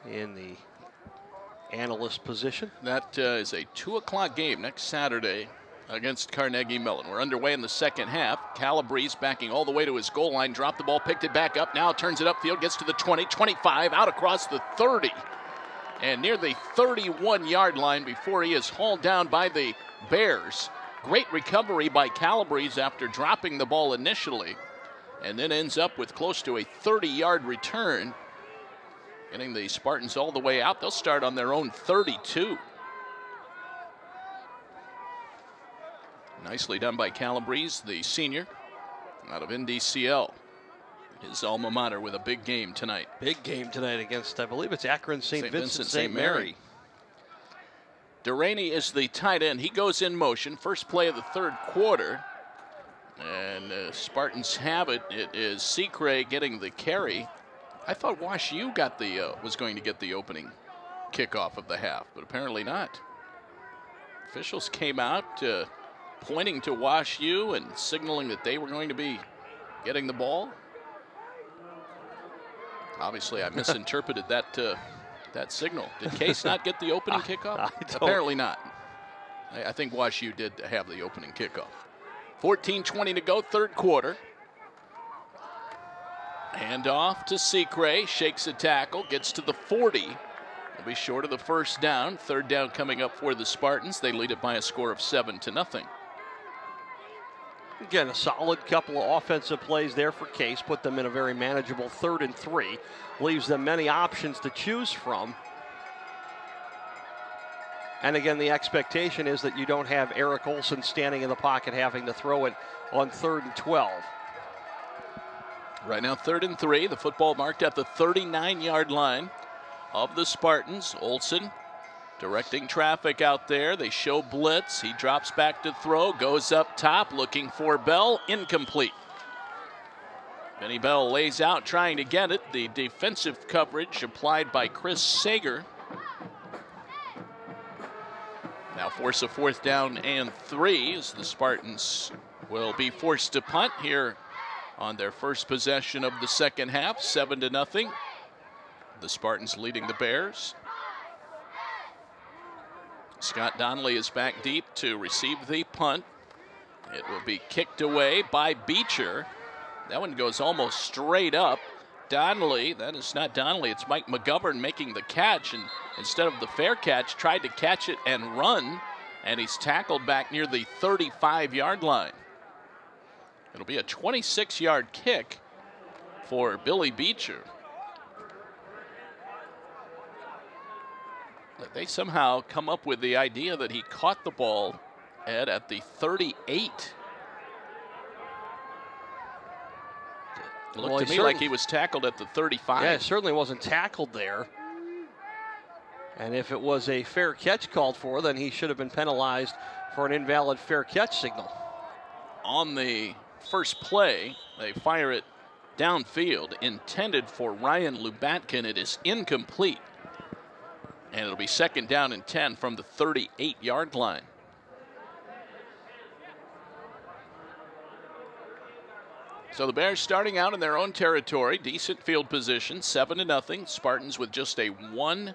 in the analyst position. That is a 2 o'clock game next Saturday against Carnegie Mellon. We're underway in the second half. Calabrese backing all the way to his goal line, dropped the ball, picked it back up, now turns it upfield, gets to the 20, 25, out across the 30, and near the 31-yard line before he is hauled down by the Bears. Great recovery by Calabrese after dropping the ball initially, and then ends up with close to a 30-yard return, getting the Spartans all the way out. They'll start on their own 32. Nicely done by Calabrese, the senior out of NDCL. His alma mater with a big game tonight. Big game tonight against, I believe it's Akron St. Vincent St. Mary. Dougherty is the tight end. He goes in motion. First play of the third quarter. And Spartans have it. It is Secre getting the carry. I thought Wash U got the was going to get the opening kickoff of the half, but apparently not. Officials came out pointing to Wash U and signaling that they were going to be getting the ball. Obviously, I misinterpreted that signal. Did Case not get the opening kickoff? Apparently not. I think Wash U did have the opening kickoff. 14:20 to go, third quarter. Hand off to Secre, shakes a tackle, gets to the 40. Will be short of the first down. Third down coming up for the Spartans. They lead it by a score of 7-0. Again, a solid couple of offensive plays there for Case. Put them in a very manageable 3rd and 3. Leaves them many options to choose from. And again, the expectation is that you don't have Eric Olson standing in the pocket having to throw it on 3rd and 12. Right now, 3rd and 3. The football marked at the 39-yard line of the Spartans. Olson directing traffic out there. They show blitz. He drops back to throw, goes up top, looking for Bell. Incomplete. Benny Bell lays out, trying to get it. The defensive coverage applied by Chris Sager. Now force a 4th down and 3 as the Spartans will be forced to punt here on their first possession of the second half. 7-0. The Spartans leading the Bears. Scott Donnelly is back deep to receive the punt. It will be kicked away by Beecher. That one goes almost straight up. Donnelly, that is not Donnelly, it's Mike McGovern making the catch, and instead of the fair catch, tried to catch it and run, and he's tackled back near the 35-yard line. It'll be a 26-yard kick for Billy Beecher. They somehow come up with the idea that he caught the ball, Ed, at the 38. It looked to me like he was tackled at the 35. Yeah, it certainly wasn't tackled there. And if it was a fair catch called for, then he should have been penalized for an invalid fair catch signal. On the first play, they fire it downfield, intended for Ryan Lubatkin. It is incomplete. And it'll be 2nd down and 10 from the 38-yard line. So the Bears starting out in their own territory. Decent field position, 7-0. Spartans with just a 1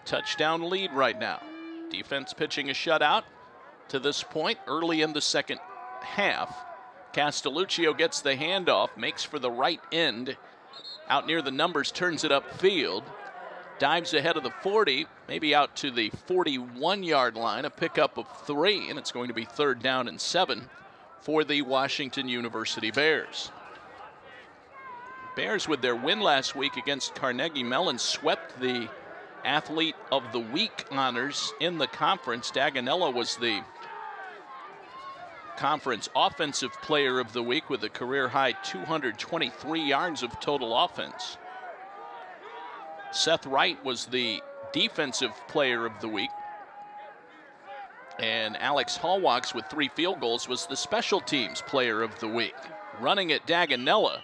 touchdown lead right now. Defense pitching a shutout to this point early in the second half. Castelluccio gets the handoff, makes for the right end. Out near the numbers, turns it upfield. Dives ahead of the 40, maybe out to the 41-yard line, a pickup of 3, and it's going to be 3rd down and 7 for the Washington University Bears. Bears, with their win last week against Carnegie Mellon, swept the Athlete of the Week honors in the conference. Daganella was the conference Offensive Player of the Week with a career-high 223 yards of total offense. Seth Wright was the Defensive Player of the Week. And Alex Hallwalks with 3 field goals was the Special Teams Player of the Week. Running at Daganella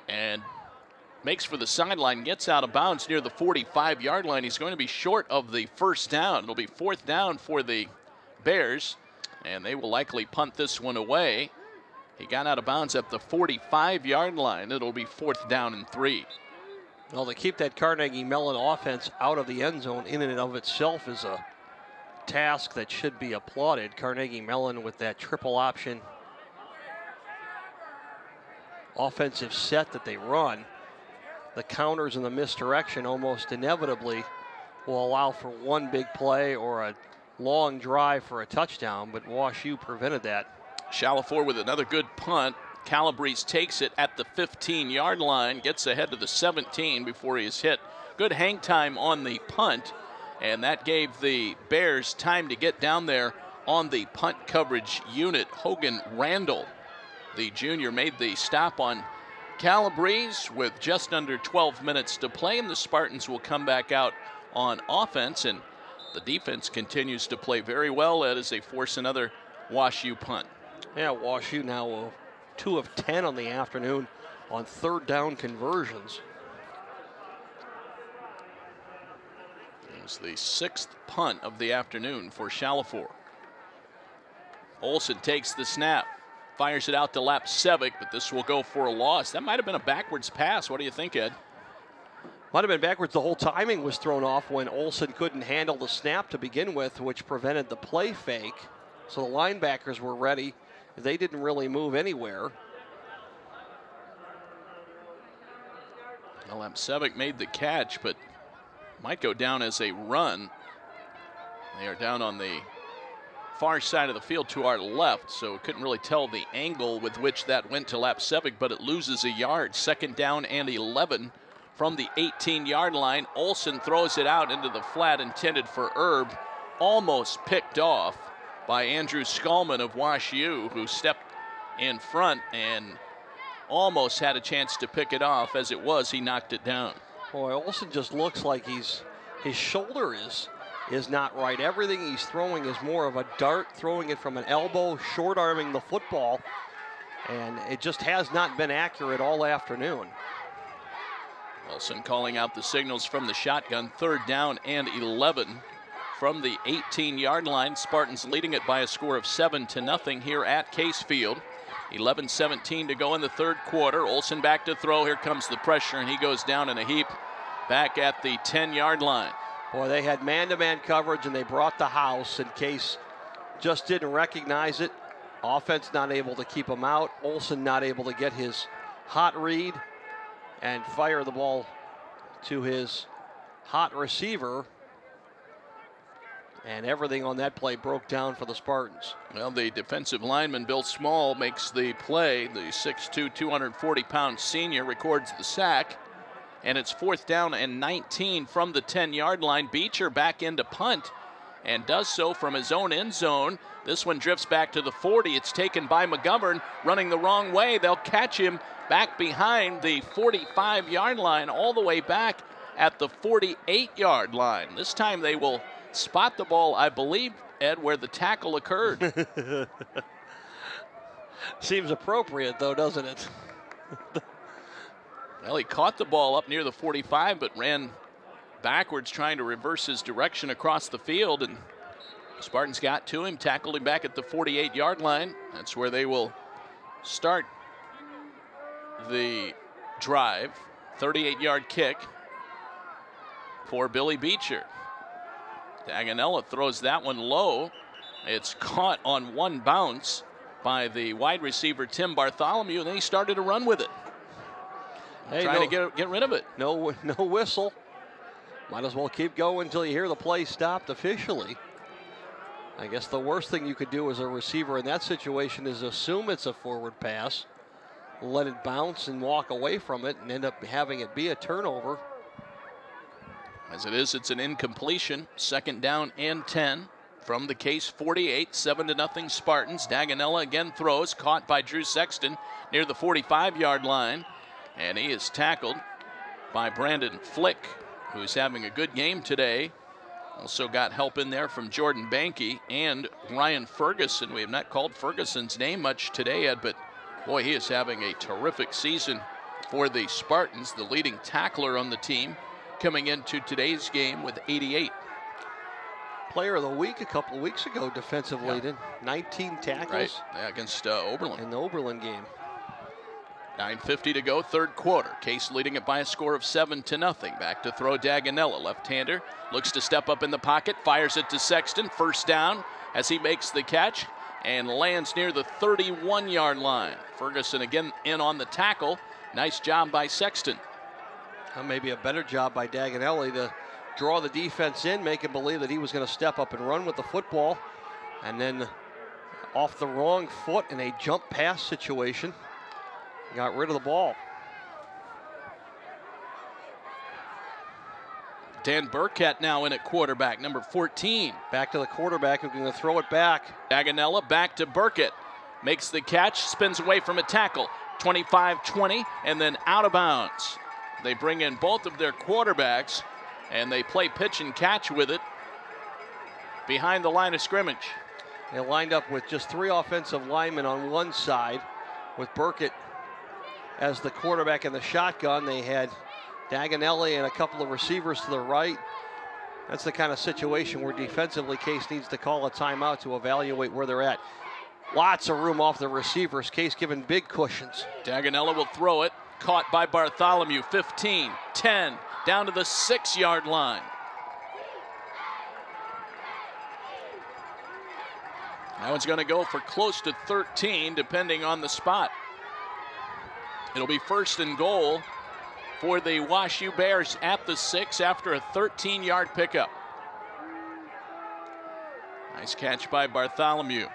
and makes for the sideline, gets out of bounds near the 45-yard line. He's going to be short of the first down. It'll be 4th down for the Bears, and they will likely punt this one away. He got out of bounds at the 45-yard line. It'll be 4th down and 3. Well, to keep that Carnegie Mellon offense out of the end zone in and of itself is a task that should be applauded. Carnegie Mellon with that triple option offensive set that they run, the counters and the misdirection almost inevitably will allow for one big play or a long drive for a touchdown, but Wash U prevented that. Chalifour with another good punt. Calabrese takes it at the 15-yard line, gets ahead to the 17 before he is hit. Good hang time on the punt, and that gave the Bears time to get down there on the punt coverage unit. Hogan Randall, the junior, made the stop on Calabrese with just under 12 minutes to play, and the Spartans will come back out on offense, and the defense continues to play very well as they force another Wash U punt. Yeah, Wash U now 2 of 10 on the afternoon on third down conversions. It was the 6th punt of the afternoon for Chalifour. Olsen takes the snap, fires it out to Lapsevic, but this will go for a loss. That might have been a backwards pass. What do you think, Ed? Might have been backwards. The whole timing was thrown off when Olsen couldn't handle the snap to begin with, which prevented the play fake. So the linebackers were ready. They didn't really move anywhere. Well, Lapsevic made the catch, but might go down as a run. They are down on the far side of the field to our left, so couldn't really tell the angle with which that went to Lapsevic, but it loses a yard. 2nd down and 11 from the 18-yard line. Olsen throws it out into the flat intended for Erb. Almost picked off by Andrew Skolman of Wash U, who stepped in front and almost had a chance to pick it off. As it was, he knocked it down. Boy, Olsen just looks like his shoulder is not right. Everything he's throwing is more of a dart, throwing it from an elbow, short-arming the football, and it just has not been accurate all afternoon. Wilson calling out the signals from the shotgun. 3rd down and 11 from the 18-yard line. Spartans leading it by a score of 7-0 here at Case Field. 11-17 to go in the 3rd quarter. Olsen back to throw. Here comes the pressure, and he goes down in a heap back at the 10-yard line. Boy, they had man-to-man coverage, and they brought the house, and Case just didn't recognize it. Offense not able to keep him out. Olsen not able to get his hot read and fire the ball to his hot receiver. And everything on that play broke down for the Spartans. Well, the defensive lineman, Bill Small, makes the play. The 6'2", 240-pound senior records the sack. And it's 4th down and 19 from the 10-yard line. Beecher back into punt and does so from his own end zone. This one drifts back to the 40. It's taken by McGovern, running the wrong way. They'll catch him back behind the 45-yard line, all the way back at the 48-yard line. This time they will spot the ball, I believe, Ed, where the tackle occurred. Seems appropriate, though, doesn't it? Well, he caught the ball up near the 45, but ran backwards trying to reverse his direction across the field, and Spartans got to him, tackled him back at the 48-yard line. That's where they will start the drive. 38-yard kick for Billy Beecher. Daganella throws that one low. It's caught on one bounce by the wide receiver Tim Bartholomew, and then he started to run with it. Hey, trying to get rid of it. No whistle. Might as well keep going until you hear the play stopped officially. I guess the worst thing you could do as a receiver in that situation is assume it's a forward pass, let it bounce and walk away from it, and end up having it be a turnover. As it is, it's an incompletion. 2nd down and 10 from the Case 48. 7-0 Spartans. Daganella again throws, caught by Drew Sexton near the 45-yard line. And he is tackled by Brandon Flick, who's having a good game today. Also got help in there from Jordan Banke and Ryan Ferguson. We have not called Ferguson's name much today, Ed, but boy, he is having a terrific season for the Spartans, the leading tackler on the team, coming into today's game with 88. Player of the week a couple of weeks ago, defensively, 19 tackles. Right, yeah, against Oberlin. In the Oberlin game. 9:50 to go, third quarter. Case leading it by a score of 7-0. Back to throw Daganella, left-hander. Looks to step up in the pocket, fires it to Sexton. First down as he makes the catch and lands near the 31-yard line. Ferguson again in on the tackle. Nice job by Sexton. Maybe a better job by Daganelli to draw the defense in, make him believe that he was going to step up and run with the football. And then off the wrong foot in a jump pass situation, got rid of the ball. Dan Burkett now in at quarterback, number 14. Back to the quarterback who's going to throw it back. Daganella back to Burkett. Makes the catch, spins away from a tackle. 25-20, and then out of bounds. They bring in both of their quarterbacks, and they play pitch and catch with it behind the line of scrimmage. They lined up with just 3 offensive linemen on one side, with Burkett as the quarterback in the shotgun. They had Daganelli and a couple of receivers to the right. That's the kind of situation where defensively Case needs to call a timeout to evaluate where they're at. Lots of room off the receivers. Case given big cushions. Daganella will throw it. Caught by Bartholomew. 15, 10, down to the 6-yard line. That one's going to go for close to 13, depending on the spot. It'll be first and goal for the WashU Bears at the 6 after a 13-yard pickup. Nice catch by Bartholomew.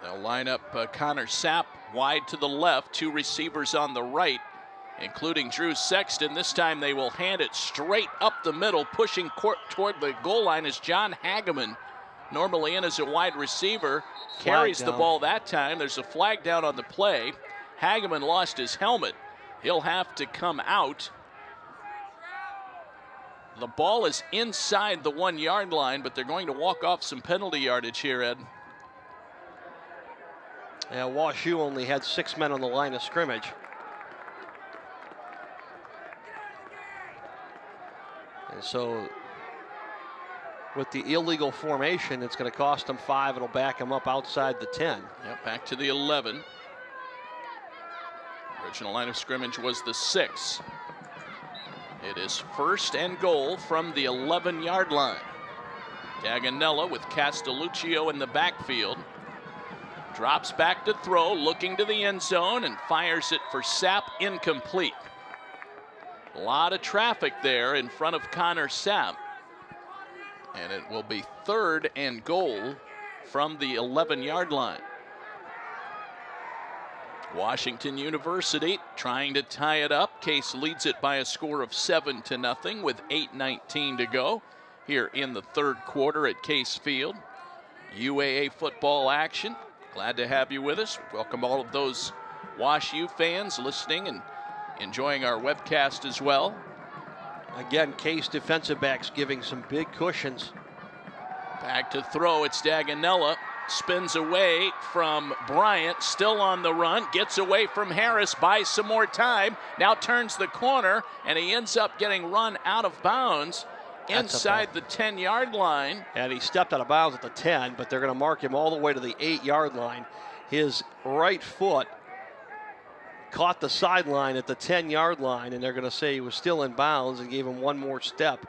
They'll line up Connor Sapp wide to the left, 2 receivers on the right, including Drew Sexton. This time they will hand it straight up the middle. Pushing toward the goal line is John Hageman, normally in as a wide receiver. Carries the ball that time. There's a flag down on the play. Hageman lost his helmet. He'll have to come out. The ball is inside the 1-yard line, but they're going to walk off some penalty yardage here, Ed. Yeah, WashU only had 6 men on the line of scrimmage. And so with the illegal formation, it's going to cost them 5. It'll back them up outside the 10. Yep, back to the 11. Original line of scrimmage was the 6. It is first and goal from the 11-yard line. Daganella with Castelluccio in the backfield. Drops back to throw, looking to the end zone, and fires it for Sapp, incomplete. A lot of traffic there in front of Connor Sapp. And it will be third and goal from the 11-yard line. Washington University trying to tie it up. Case leads it by a score of 7-0 with 8:19 to go here in the third quarter at Case Field. UAA football action. Glad to have you with us. Welcome all of those WashU fans listening and enjoying our webcast as well. Again, Case defensive backs giving some big cushions. Back to throw, it's Daganella. Spins away from Bryant, still on the run, gets away from Harris, buys some more time, now turns the corner, and he ends up getting run out of bounds inside the 10-yard line. And he stepped out of bounds at the 10, but they're going to mark him all the way to the 8-yard line. His right foot caught the sideline at the 10-yard line, and they're going to say he was still in bounds and gave him one more step.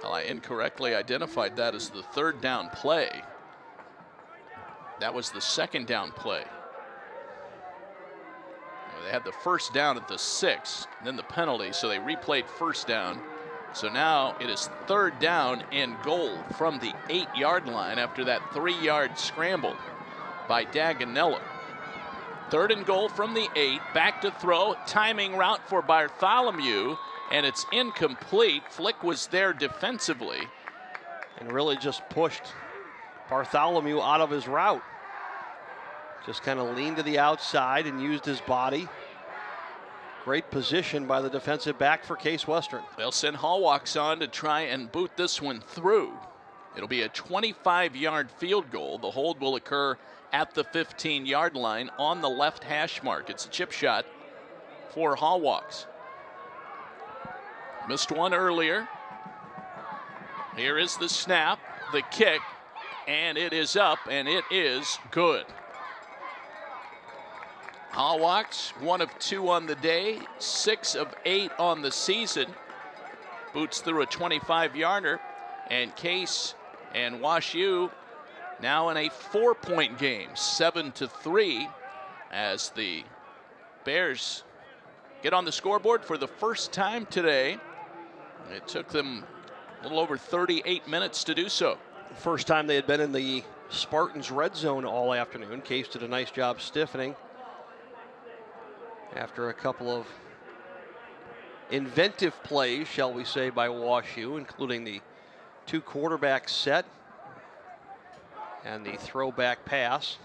Well, I incorrectly identified that as the third down play. That was the second down play. They had the first down at the 6, then the penalty, so they replayed first down. So now it is third down and goal from the 8-yard line after that 3-yard scramble by Daganella. Third and goal from the 8, back to throw, timing route for Bartholomew, and it's incomplete. Flick was there defensively. And really just pushed Bartholomew out of his route. Just kind of leaned to the outside and used his body. Great position by the defensive back for Case Western. They'll send Hallwalks on to try and boot this one through. It'll be a 25-yard field goal. The hold will occur at the 15-yard line on the left hash mark. It's a chip shot for Hallwalks. Missed one earlier. Here is the snap, the kick, and it is up, and it is good. Hawks, 1 of 2 on the day, 6 of 8 on the season. Boots through a 25-yarder, and Case and WashU now in a 4-point game, 7-3, as the Bears get on the scoreboard for the first time today. It took them a little over 38 minutes to do so. First time they had been in the Spartans red zone all afternoon. Case did a nice job stiffening after a couple of inventive plays, shall we say, by WashU, including the 2 quarterback set and the throwback pass.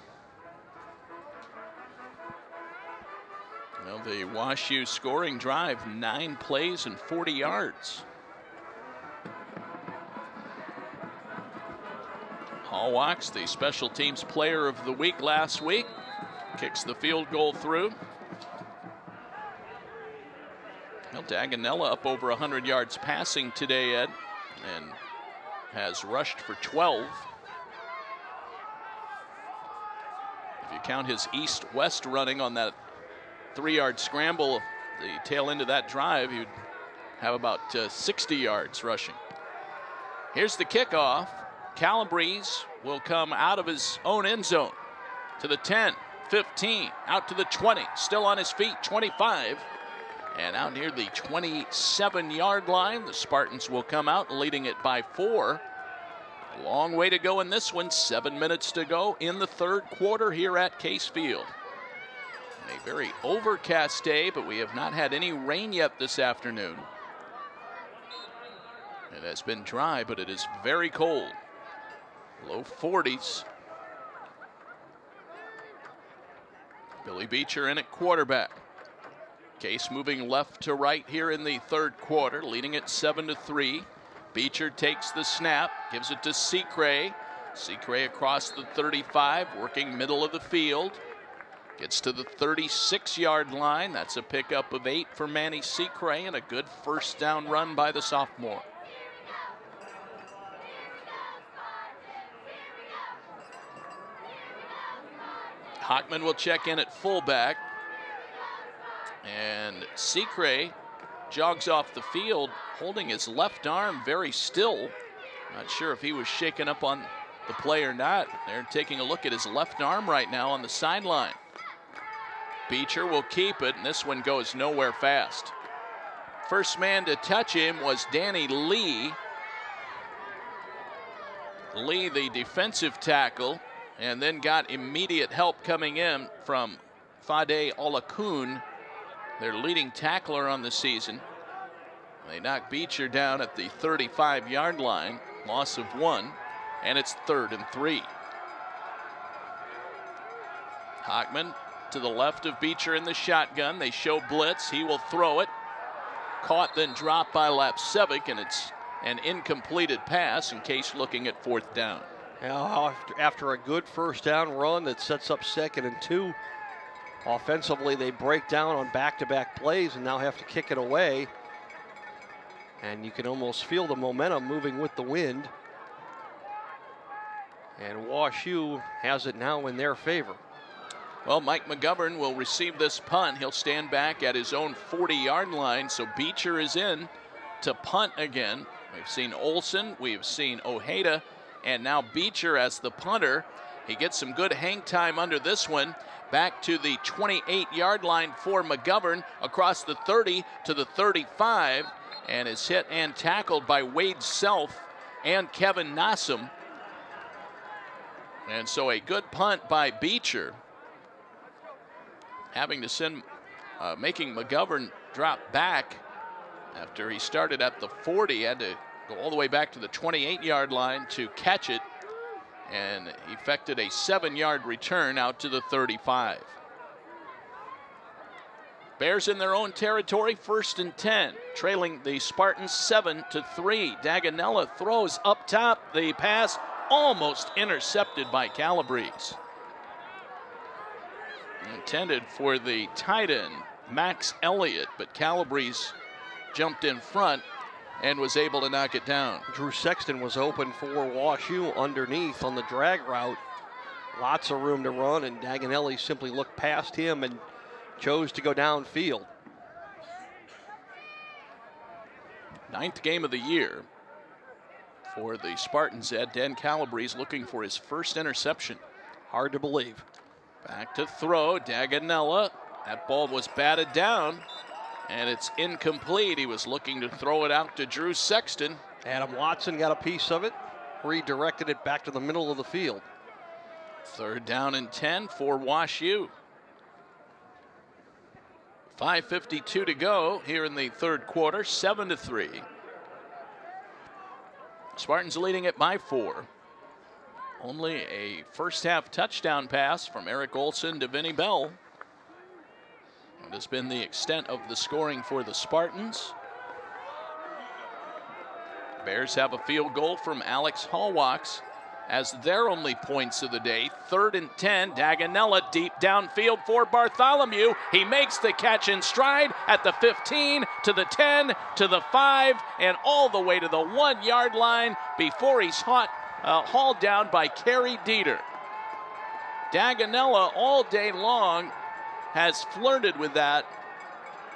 Well, the WashU scoring drive, 9 plays and 40 yards. Hawks, the special teams player of the week last week, kicks the field goal through. Well, Daganella up over 100 yards passing today, Ed, and has rushed for 12. If you count his east-west running on that 3-yard scramble, the tail end of that drive, you'd have about 60 yards rushing. Here's the kickoff. Calabrese will come out of his own end zone to the 10, 15, out to the 20, still on his feet, 25, and out near the 27-yard line. The Spartans will come out, leading it by 4. A long way to go in this one, 7 minutes to go in the third quarter here at Case Field. A very overcast day, but we have not had any rain yet this afternoon. It has been dry, but it is very cold. Low 40s. Billy Beecher in at quarterback. Case moving left to right here in the third quarter, leading it 7-3. Beecher takes the snap, gives it to Secray. Secray across the 35, working middle of the field. Gets to the 36-yard line. That's a pickup of 8 for Manny Secray, and a good first down run by the sophomore. Hockman will check in at fullback. And Secray jogs off the field, holding his left arm very still. Not sure if he was shaken up on the play or not. They're taking a look at his left arm right now on the sideline. Beecher will keep it, and this one goes nowhere fast. First man to touch him was Danny Lee. Lee, the defensive tackle, and then got immediate help coming in from Fade Olakun, their leading tackler on the season. They knock Beecher down at the 35-yard line, loss of 1, and it's 3rd and 3. Hockman to the left of Beecher in the shotgun. They show blitz. He will throw it. Caught, then dropped by Lapsevic, and it's an incompleted pass in Case looking at 4th down. Now, after a good first down run that sets up 2nd and 2, offensively they break down on back-to-back plays and now have to kick it away. And you can almost feel the momentum moving with the wind. And WashU has it now in their favor. Well, Mike McGovern will receive this punt. He'll stand back at his own 40-yard line, so Beecher is in to punt again. We've seen Olson, we've seen Ojeda, and now Beecher as the punter. He gets some good hang time under this one. Back to the 28-yard line for McGovern, across the 30 to the 35, and is hit and tackled by Wade Self and Kevin Nassam. And so a good punt by Beecher, having to send, making McGovern drop back after he started at the 40, had to go all the way back to the 28-yard line to catch it, and effected a 7-yard return out to the 35. Bears in their own territory, 1st and 10, trailing the Spartans 7-3. Daganella throws up top. The pass almost intercepted by Calabrese. Intended for the tight end, Max Elliott, but Calabrese jumped in front and was able to knock it down. Drew Sexton was open for WashU underneath on the drag route. Lots of room to run, and Daganelli simply looked past him and chose to go downfield. 9th game of the year for the Spartans. Dan Calabrese looking for his first interception. Hard to believe. Back to throw, Daganella. That ball was batted down, and it's incomplete. He was looking to throw it out to Drew Sexton. Adam Watson got a piece of it, redirected it back to the middle of the field. 3rd down and 10 for Wash U. 5:52 to go here in the 3rd quarter, 7-3. Spartans leading it by 4. Only a first half touchdown pass from Eric Olson to Vinnie Bell. It has been the extent of the scoring for the Spartans. Bears have a field goal from Alex Hallwalks as their only points of the day. 3rd and 10, Daganella deep downfield for Bartholomew. He makes the catch in stride at the 15, to the 10, to the 5, and all the way to the 1-yard line before he's hauled down by Kerry Dieter. Daganella all day long has flirted with that.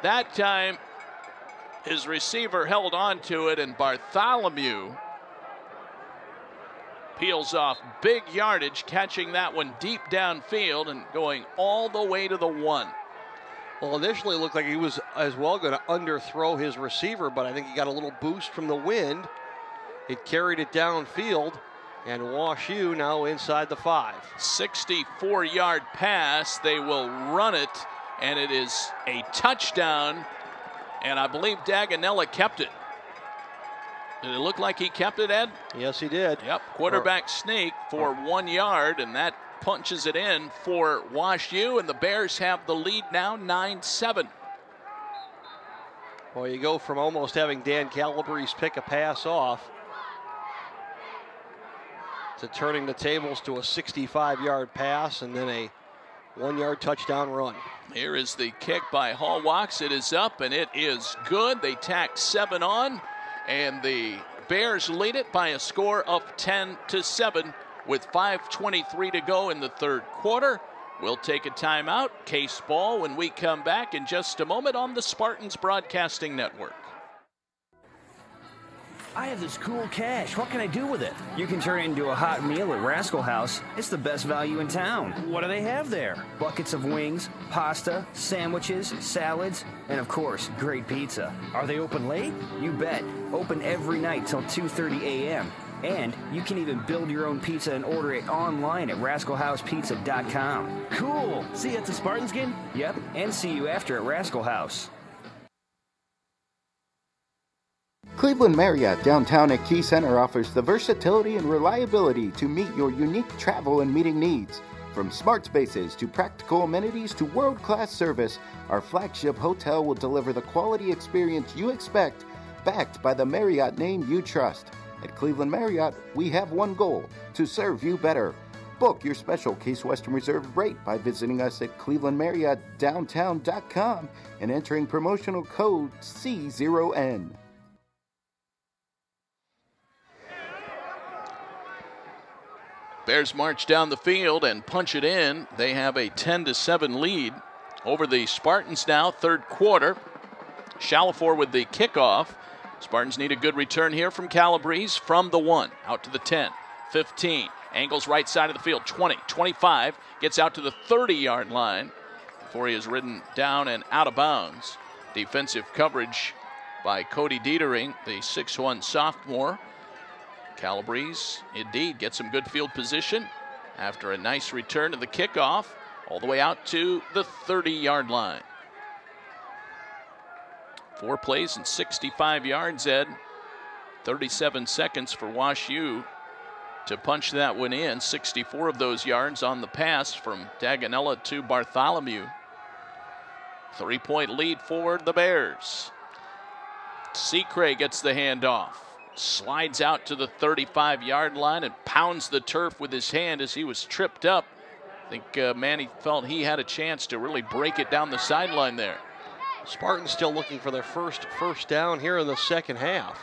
That time, his receiver held on to it, and Bartholomew peels off big yardage, catching that one deep downfield and going all the way to the 1. Well, initially it looked like he was as well going to underthrow his receiver, but I think he got a little boost from the wind. It carried it downfield, and Wash U now inside the 5. 64-yard pass. They will run it, and it is a touchdown, and I believe Daganella kept it. Did it look like he kept it, Ed? Yes, he did. Yep, quarterback sneak for 1 yard, and that punches it in for Wash U, and the Bears have the lead now, 9-7. Well, you go from almost having Dan Calabrese pick a pass off to turning the tables to a 65-yard pass and then a 1-yard touchdown run. Here is the kick by Hallwalks. It is up, and it is good. They tacked 7 on, and the Bears lead it by a score of 10-7 with 5:23 to go in the 3rd quarter. We'll take a timeout. Case ball when we come back in just a moment on the Spartans Broadcasting Network. I have this cool cash. What can I do with it? You can turn it into a hot meal at Rascal House. It's the best value in town. What do they have there? Buckets of wings, pasta, sandwiches, salads, and of course, great pizza. Are they open late? You bet. Open every night till 2:30 a.m. And you can even build your own pizza and order it online at rascalhousepizza.com. Cool. See you at the Spartans game? Yep, and see you after at Rascal House. Cleveland Marriott downtown at Key Center offers the versatility and reliability to meet your unique travel and meeting needs. From smart spaces to practical amenities to world-class service, our flagship hotel will deliver the quality experience you expect, backed by the Marriott name you trust. At Cleveland Marriott, we have one goal: to serve you better. Book your special Case Western Reserve rate by visiting us at clevelandmarriottdowntown.com and entering promotional code C0N. Bears march down the field and punch it in. They have a 10-7 lead over the Spartans now, 3rd quarter. Shalafor with the kickoff. Spartans need a good return here from Calabrese from the 1. Out to the 10, 15. Angles right side of the field, 20, 25. Gets out to the 30-yard line before he is ridden down and out of bounds. Defensive coverage by Cody Dietering, the 6'1 sophomore. Calabrese indeed gets some good field position after a nice return to the kickoff all the way out to the 30-yard line. 4 plays and 65 yards, Ed. 37 seconds for Wash U to punch that one in. 64 of those yards on the pass from Daganella to Bartholomew. 3-point lead for the Bears. Seacray gets the handoff. Slides out to the 35-yard line and pounds the turf with his hand as he was tripped up. I think Manny felt he had a chance to really break it down the sideline there. Spartans still looking for their first down here in the 2nd half.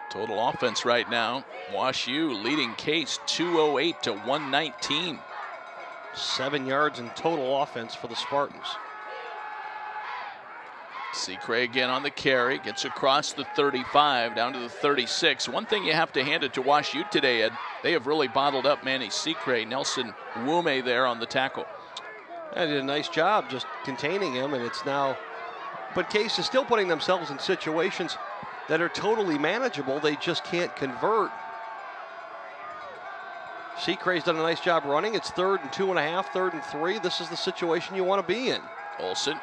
Total offense right now, Wash U leading Case 208 to 119. 7 yards in total offense for the Spartans. Seacray again on the carry, gets across the 35 down to the 36. One thing you have to hand it to Wash U today, Ed, they have really bottled up Manny Seacray. Nelson Wume there on the tackle. They did a nice job just containing him, and it's now, but Case is still putting themselves in situations that are totally manageable. They just can't convert. Seacray's done a nice job running. It's 3rd and 2.5, 3rd and 3. This is the situation you want to be in. Olsen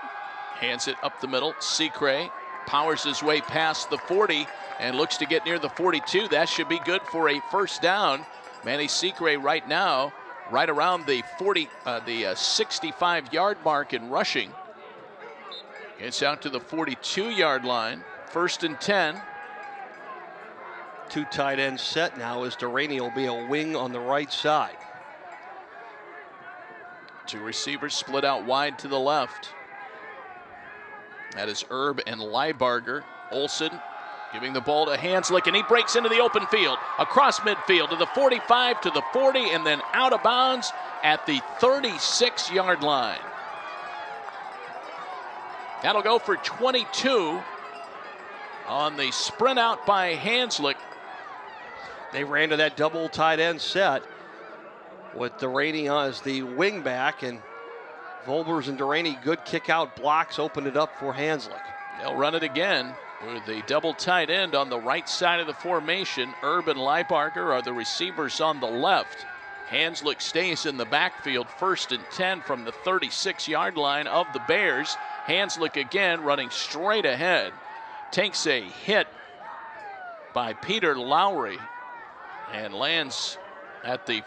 hands it up the middle. Seacray powers his way past the 40 and looks to get near the 42. That should be good for a first down. Manny Seacray right now, right around the 65-yard mark in rushing. Gets out to the 42-yard line. 1st and 10. 2 tight ends set now as Dougherty will be a wing on the right side. 2 receivers split out wide to the left. That is Erb and Leibarger. Olsen giving the ball to Hanslick, and he breaks into the open field, across midfield to the 45, to the 40, and then out of bounds at the 36-yard line. That'll go for 22 on the sprint out by Hanslick. They ran to that double tight end set with Dougherty as the wing back, and Volbers and Dougherty, good kick out blocks, opened it up for Hanslick. They'll run it again with a double tight end on the right side of the formation. Erb and Leibarger are the receivers on the left. Hanslick stays in the backfield, 1st and 10 from the 36-yard line of the Bears. Hanslick again running straight ahead. Takes a hit by Peter Lowry and lands at the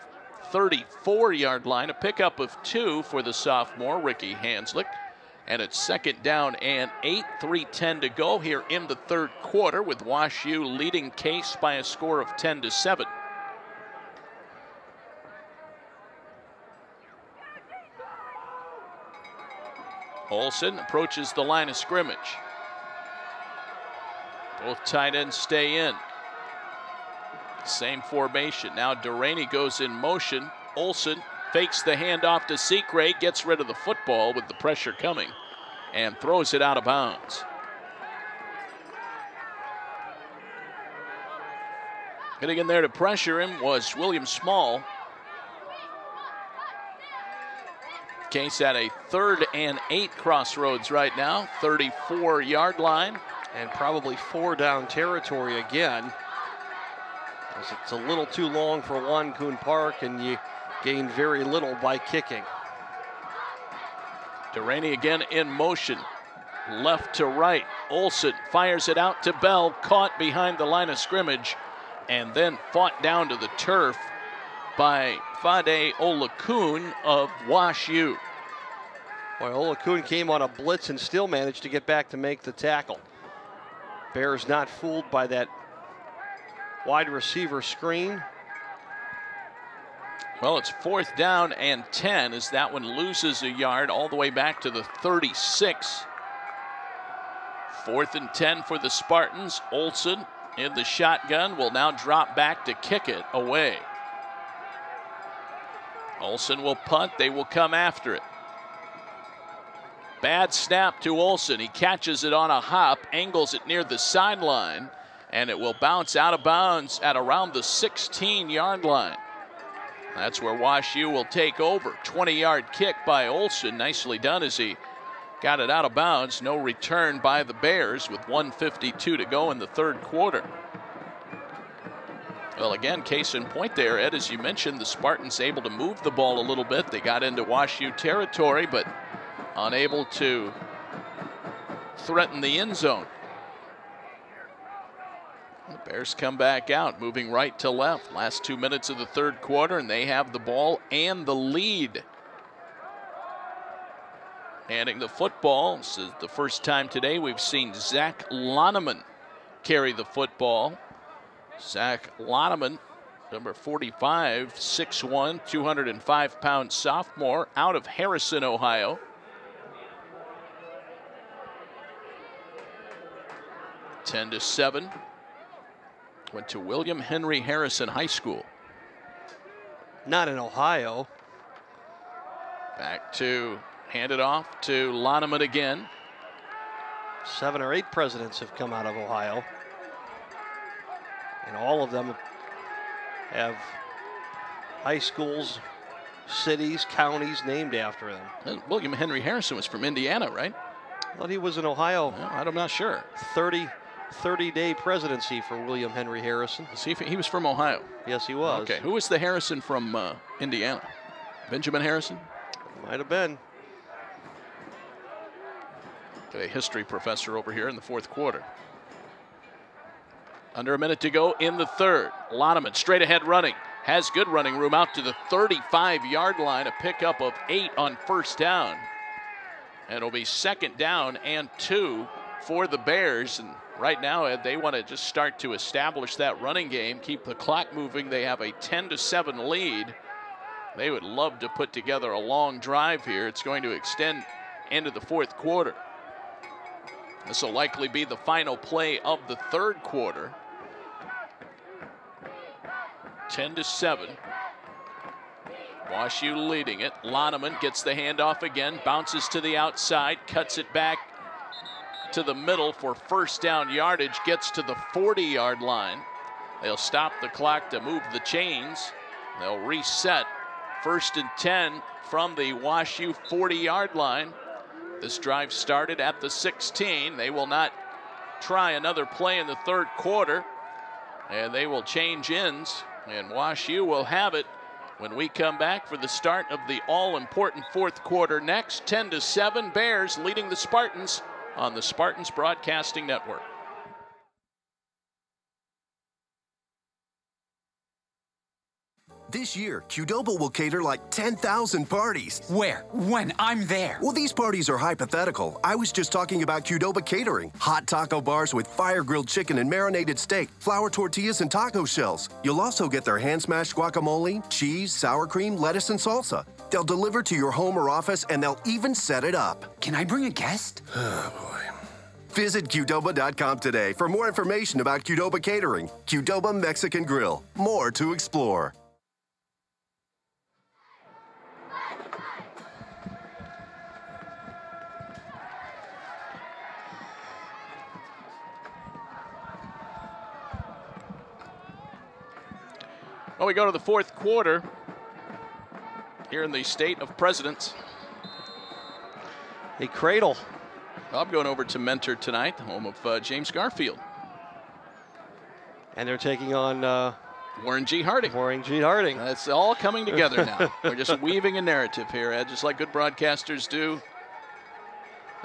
34-yard line. A pickup of 2 for the sophomore, Ricky Hanslick. And it's 2nd down and 8, 3:10 to go here in the 3rd quarter, with Wash U leading Case by a score of 10-7. Olsen approaches the line of scrimmage. Both tight ends stay in. Same formation. Now Dougherty goes in motion. Olsen fakes the handoff to Seacray, gets rid of the football with the pressure coming, and throws it out of bounds. Getting in there to pressure him was William Small. Case at a 3rd and 8 crossroads right now, 34-yard line. And probably 4 down territory again. It's a little too long for Juan Kuhn Park, and you gain very little by kicking. Dougherty again in motion, left to right. Olsen fires it out to Bell, caught behind the line of scrimmage, and then fought down to the turf by Fade Olakun of Wash U. Boy, Olakun came on a blitz and still managed to get back to make the tackle. Bears not fooled by that wide receiver screen. Well, it's 4th down and 10 as that one loses a yard all the way back to the 36. 4th and 10 for the Spartans. Olsen in the shotgun will now drop back to kick it away. Olsen will punt. They will come after it. Bad snap to Olsen. He catches it on a hop, angles it near the sideline, and it will bounce out of bounds at around the 16-yard line. That's where Wash U will take over. 20-yard kick by Olsen. Nicely done as he got it out of bounds. No return by the Bears with 1:52 to go in the 3rd quarter. Well, again, case in point there, Ed, as you mentioned, the Spartans able to move the ball a little bit. They got into Wash U territory, but unable to threaten the end zone. The Bears come back out, moving right to left. Last 2 minutes of the 3rd quarter, and they have the ball and the lead. Handing the football. This is the first time today we've seen Zach Loneman carry the football. Zach Loneman, number 45, 6'1", 205-pound sophomore out of Harrison, Ohio. Ten to 7. Went to William Henry Harrison High School. Not in Ohio. Back to hand it off to Loneman again. 7 or 8 presidents have come out of Ohio. And all of them have high schools, cities, counties named after them. William Henry Harrison was from Indiana, right? I thought he was in Ohio. Well, I'm not sure. 30-day presidency for William Henry Harrison. He was from Ohio. Yes, he was. Okay, who was the Harrison from Indiana? Benjamin Harrison? Might have been. A history professor over here in the fourth quarter. Under a minute to go in the third. Loneman straight ahead running. Has good running room out to the 35-yard line. A pickup of 8 on first down. And it'll be 2nd down and 2 for the Bears. And right now they want to just start to establish that running game, keep the clock moving. They have a 10-7 lead. They would love to put together a long drive here. It's going to extend into the fourth quarter. This will likely be the final play of the third quarter. 10-7. WashU leading it. Loneman gets the handoff again, bounces to the outside, cuts it back to the middle for first down yardage, gets to the 40-yard line. They'll stop the clock to move the chains. They'll reset 1st and 10 from the WashU 40-yard line. This drive started at the 16. They will not try another play in the third quarter, and they will change ends, and WashU will have it when we come back for the start of the all-important fourth quarter next. 10-7, Bears leading the Spartans on the Spartans Broadcasting Network. This year, Qdoba will cater like 10,000 parties. Where? When? I'm there. Well, these parties are hypothetical. I was just talking about Qdoba catering. Hot taco bars with fire-grilled chicken and marinated steak, flour tortillas and taco shells. You'll also get their hand-smashed guacamole, cheese, sour cream, lettuce, and salsa. They'll deliver to your home or office, and they'll even set it up. Can I bring a guest? Oh, boy. Visit Qdoba.com today for more information about Qdoba catering. Qdoba Mexican Grill. More to explore. Well, we go to the fourth quarter here in the state of Presidents. A cradle. Well, I'm going over to Mentor tonight, the home of James Garfield. And they're taking on Warren G. Harding. Warren G. Harding. It's all coming together now. We're just weaving a narrative here, Ed, just like good broadcasters do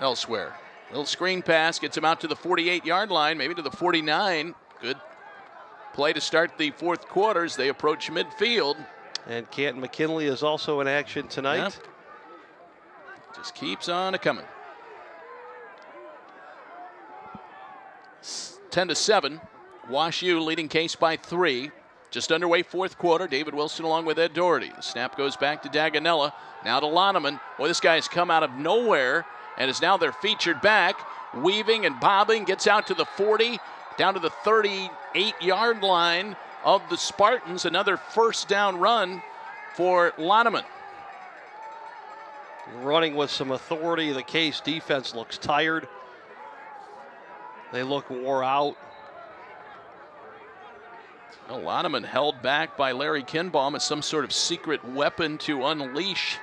elsewhere. Little screen pass gets him out to the 48-yard line, maybe to the 49. Good play to start the fourth quarter as they approach midfield. And Canton McKinley is also in action tonight. Yep. Just keeps on a-coming. 10-7. WashU leading Case by 3. Just underway fourth quarter. David Wilson along with Ed Dougherty. The snap goes back to Daganella. Now to Loneman. Boy, this guy has come out of nowhere and is now their featured back. Weaving and bobbing. Gets out to the 40. Down to the 38-yard line of the Spartans. Another first down run for Loneman. Running with some authority. The Case defense looks tired. They look wore out. Well, Loneman held back by Larry Kinbaum as some sort of secret weapon to unleash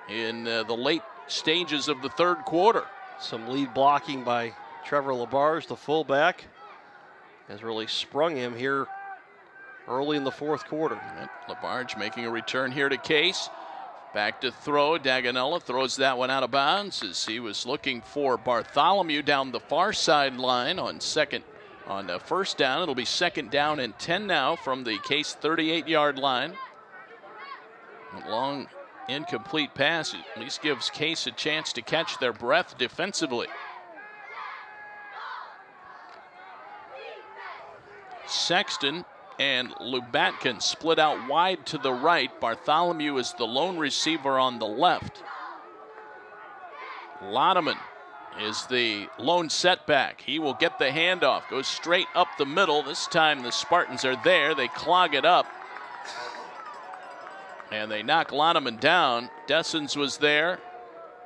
in the late stages of the third quarter. Some lead blocking by Trevor Labarge, the fullback, has really sprung him here early in the fourth quarter. Labarge making a return here to Case. Back to throw. Daganella throws that one out of bounds as he was looking for Bartholomew down the far sideline on first down. It'll be 2nd down and 10 now from the Case 38-yard line. A long incomplete pass at least gives Case a chance to catch their breath defensively. Sexton and Lubatkin split out wide to the right. Bartholomew is the lone receiver on the left. Loneman is the lone setback. He will get the handoff, goes straight up the middle. This time the Spartans are there. They clog it up. And they knock Loneman down. Dessens was there.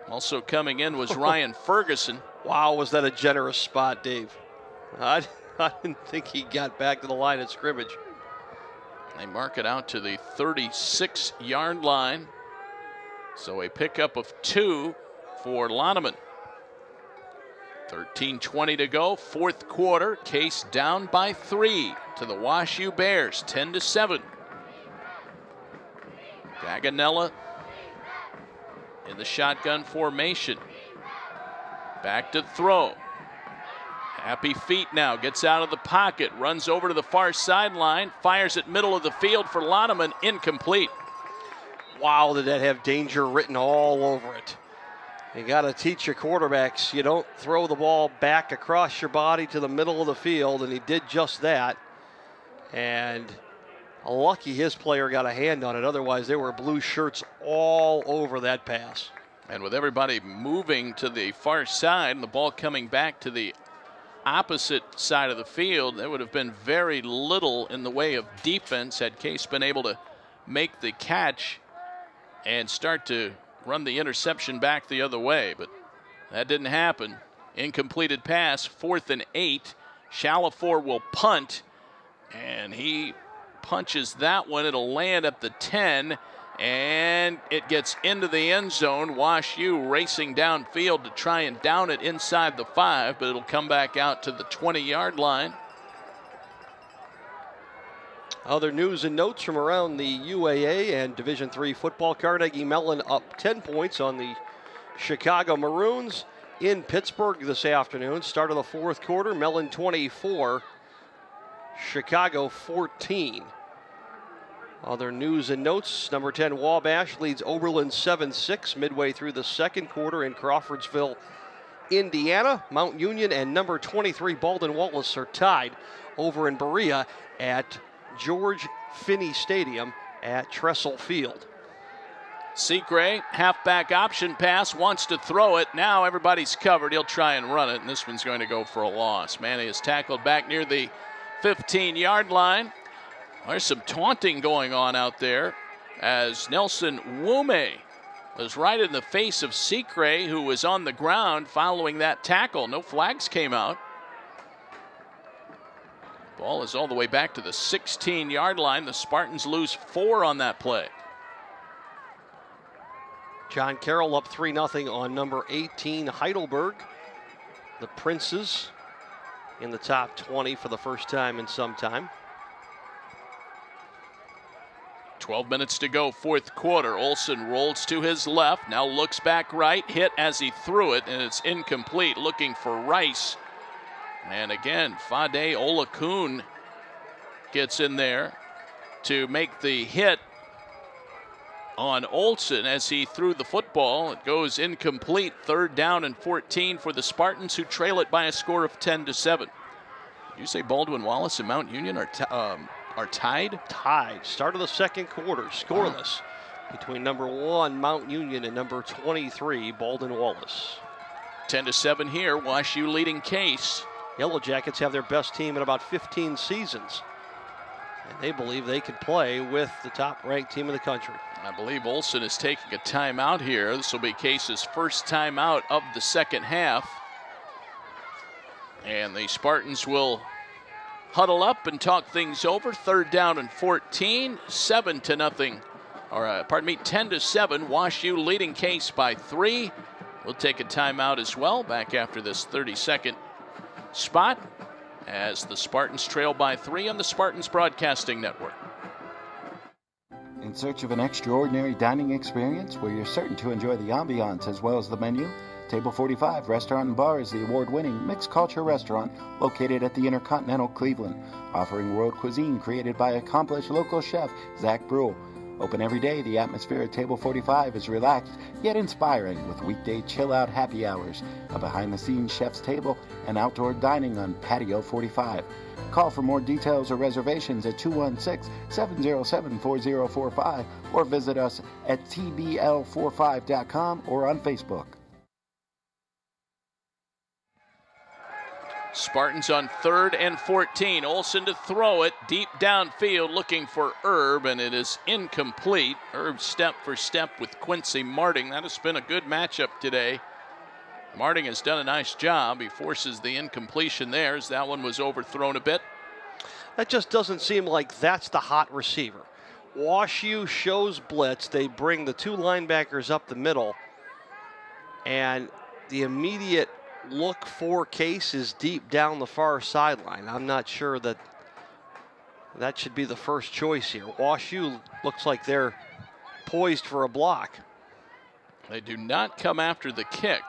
Also coming in was Ryan Ferguson. Wow, was that a generous spot, Dave? I didn't think he got back to the line of scrimmage. They mark it out to the 36-yard line. So a pickup of 2 for Loneman. 13:20 to go, fourth quarter. Case down by 3 to the Wash U Bears, 10-7. Daganella in the shotgun formation. Back to throw. Happy feet now, gets out of the pocket, runs over to the far sideline, fires it middle of the field for Loneman, incomplete. Wow, did that have danger written all over it. You got to teach your quarterbacks, you don't throw the ball back across your body to the middle of the field, and he did just that. And lucky his player got a hand on it, otherwise there were blue shirts all over that pass. And with everybody moving to the far side and the ball coming back to the opposite side of the field, there would have been very little in the way of defense had Case been able to make the catch and start to run the interception back the other way, but that didn't happen. Incompleted pass, 4th and 8. Shalafor will punt, and he punches that one. It'll land at the 10, and it gets into the end zone. Wash U racing downfield to try and down it inside the 5, but it'll come back out to the 20-yard line. Other news and notes from around the UAA and Division III football. Carnegie Mellon up 10 points on the Chicago Maroons in Pittsburgh this afternoon. Start of the fourth quarter, Mellon 24, Chicago 14. Other news and notes, number 10 Wabash leads Oberlin 7-6 midway through the second quarter in Crawfordsville, Indiana. Mount Union and number 23 Baldwin Wallace are tied over in Berea at George Finney Stadium at Trestle Field. Secre, halfback option pass, wants to throw it. Now everybody's covered. He'll try and run it, and this one's going to go for a loss. Manny is tackled back near the 15-yard line. There's some taunting going on out there as Nelson Wume was right in the face of Secre, who was on the ground following that tackle. No flags came out. Ball is all the way back to the 16-yard line. The Spartans lose 4 on that play. John Carroll up 3-0 on number 18 Heidelberg. The Princes in the top 20 for the first time in some time. 12 minutes to go, fourth quarter. Olsen rolls to his left, now looks back right, hit as he threw it, and it's incomplete, looking for Rice. And again, Fade Olakun gets in there to make the hit on Olsen as he threw the football. It goes incomplete, 3rd down and 14 for the Spartans, who trail it by a score of 10-7. Did you say Baldwin Wallace and Mount Union are tied? Tied. Start of the second quarter, scoreless between number 1 Mount Union and number 23 Baldwin Wallace. 10-7 here. Wash U leading Case. Yellow Jackets have their best team in about 15 seasons, and they believe they can play with the top-ranked team in the country. I believe Olsen is taking a timeout here. This will be Case's first timeout of the second half. And the Spartans will huddle up and talk things over. 3rd down and 14, 10-7. Wash U leading Case by 3. We'll take a timeout as well, back after this 30-second spot as the Spartans trail by 3 on the Spartans Broadcasting Network. In search of an extraordinary dining experience where you're certain to enjoy the ambiance as well as the menu? Table 45 Restaurant and Bar is the award-winning mixed culture restaurant located at the Intercontinental Cleveland, offering world cuisine created by accomplished local chef Zach Brule. Open every day, the atmosphere at Table 45 is relaxed yet inspiring with weekday chill-out happy hours, a behind-the-scenes chef's table, and outdoor dining on Patio 45. Call for more details or reservations at 216-707-4045 or visit us at tbl45.com or on Facebook. Spartans on 3rd and 14. Olsen to throw it deep downfield looking for Erb, and it is incomplete. Erb step for step with Quincy Marting. That has been a good matchup today. Marting has done a nice job. He forces the incompletion there as that one was overthrown a bit. That just doesn't seem like that's the hot receiver. WashU shows blitz. They bring the 2 linebackers up the middle, and the immediate look for Case is deep down the far sideline. I'm not sure that should be the first choice here. WashU looks like they're poised for a block. They do not come after the kick,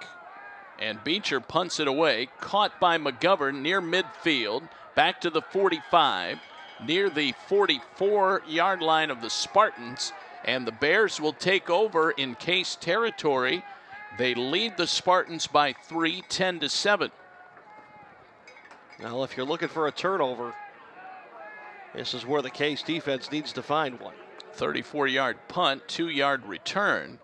and Beecher punts it away, caught by McGovern near midfield, back to the 45, near the 44-yard line of the Spartans, and the Bears will take over in Case territory. They lead the Spartans by 3, 10-7. Now, if you're looking for a turnover, this is where the Case defense needs to find one. 34-yard punt, 2-yard return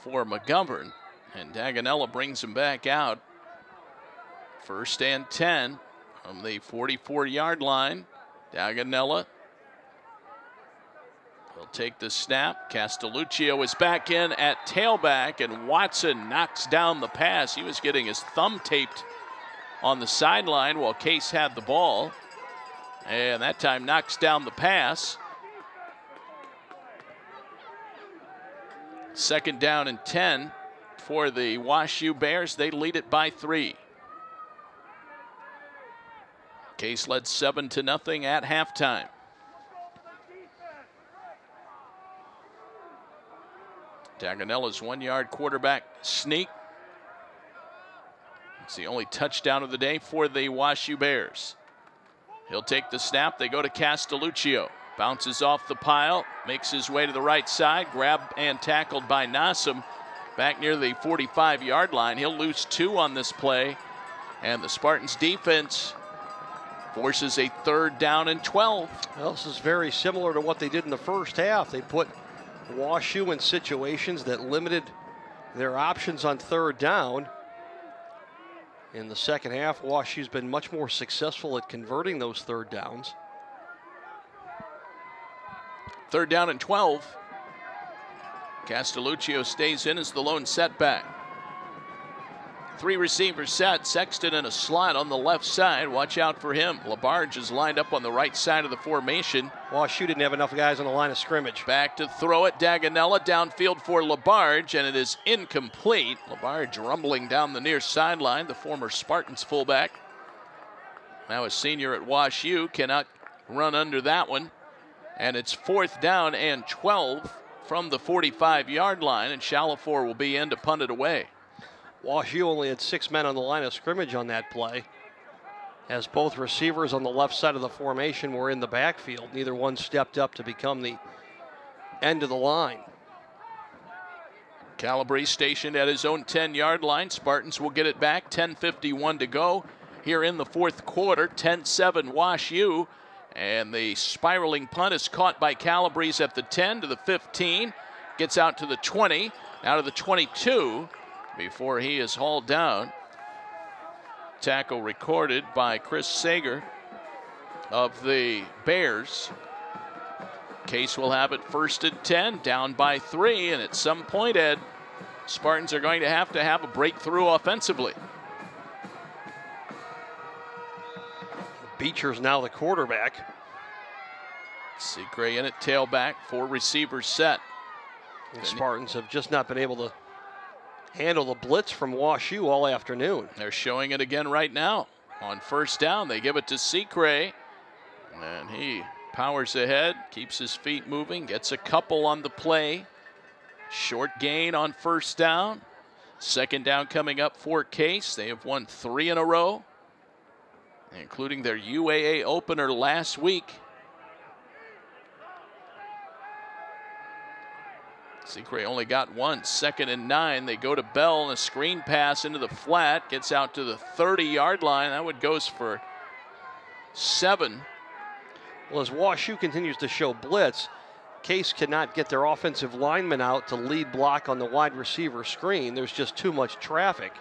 for McGovern, and Daganella brings him back out. 1st and 10 from the 44-yard line. Daganella will take the snap. Castelluccio is back in at tailback, and Watson knocks down the pass. He was getting his thumb taped on the sideline while Case had the ball, and that time knocks down the pass. 2nd down and 10 for the WashU Bears. They lead it by 3. Case led 7-0 at halftime. Daganella's 1-yard quarterback sneak. It's the only touchdown of the day for the WashU Bears. He'll take the snap. They go to Castelluccio. Bounces off the pile, makes his way to the right side, grabbed and tackled by Nassam back near the 45-yard line. He'll lose 2 on this play, and the Spartans defense forces a 3rd down and 12. Well, this is very similar to what they did in the first half. They put WashU in situations that limited their options on 3rd down. In the second half, WashU's been much more successful at converting those 3rd downs. 3rd down and 12. Castelluccio stays in as the lone setback. 3 receivers set. Sexton in a slot on the left side. Watch out for him. Labarge is lined up on the right side of the formation. WashU didn't have enough guys on the line of scrimmage. Back to throw it. Daganella downfield for Labarge, and it is incomplete. Labarge rumbling down the near sideline. The former Spartans fullback, now a senior at WashU, cannot run under that one. And it's 4th down and 12 from the 45-yard line, and Chalafour will be in to punt it away. WashU only had 6 men on the line of scrimmage on that play, as both receivers on the left side of the formation were in the backfield. Neither one stepped up to become the end of the line. Calabrese stationed at his own 10-yard line. Spartans will get it back. 10:51 to go here in the 4th quarter. 10-7 WashU. And the spiraling punt is caught by Calabrese at the 10 to the 15. Gets out to the 20, out of the 22 before he is hauled down. Tackle recorded by Chris Sager of the Bears. Case will have it 1st and 10, down by 3, and at some point, Ed, Spartans are going to have a breakthrough offensively. Beecher's now the quarterback. Secret in at tailback, 4 receivers set. The Spartans have just not been able to handle the blitz from WashU all afternoon. They're showing it again right now. On 1st down, they give it to Secret, and he powers ahead, keeps his feet moving, gets a couple on the play. Short gain on 1st down. 2nd down coming up for Case. They have won 3 in a row, including their UAA opener last week. Secret only got 1. 2nd and 9. They go to Bell, and a screen pass into the flat. Gets out to the 30-yard line. That one goes for 7. Well, as WashU continues to show blitz, Case cannot get their offensive lineman out to lead block on the wide receiver screen. There's just too much traffic.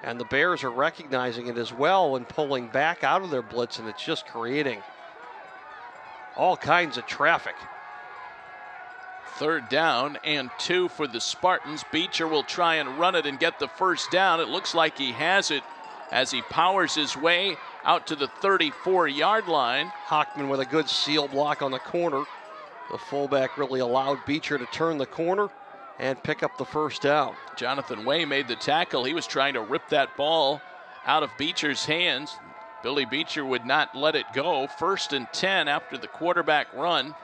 And the Bears are recognizing it as well and pulling back out of their blitz, and it's just creating all kinds of traffic. 3rd down and 2 for the Spartans. Beecher will try and run it and get the first down. It looks like he has it as he powers his way out to the 34-yard line. Hockman with a good seal block on the corner. The fullback really allowed Beecher to turn the corner and pick up the first down. Jonathan Way made the tackle. He was trying to rip that ball out of Beecher's hands. Billy Beecher would not let it go. 1st and 10 after the quarterback run.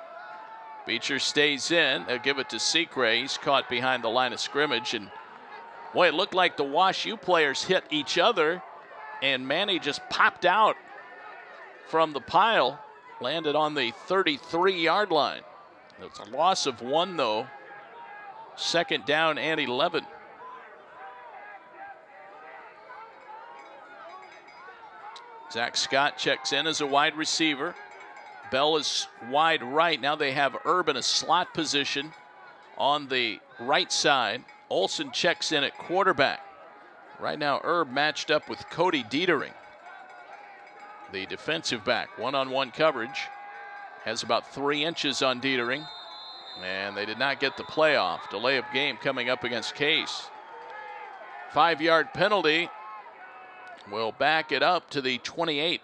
Beecher stays in. They'll give it to Secre. He's caught behind the line of scrimmage. And boy, it looked like the Wash U players hit each other, and Manny just popped out from the pile, landed on the 33-yard line. It's a loss of 1, though. 2nd down and 11. Zach Scott checks in as a wide receiver. Bell is wide right. Now they have Erb in a slot position on the right side. Olsen checks in at quarterback. Right now Erb matched up with Cody Dietering, the defensive back. One-on-one coverage. Has about 3 inches on Dietering. And they did not get the playoff. Delay of game coming up against Case. 5-yard penalty will back it up to the 28.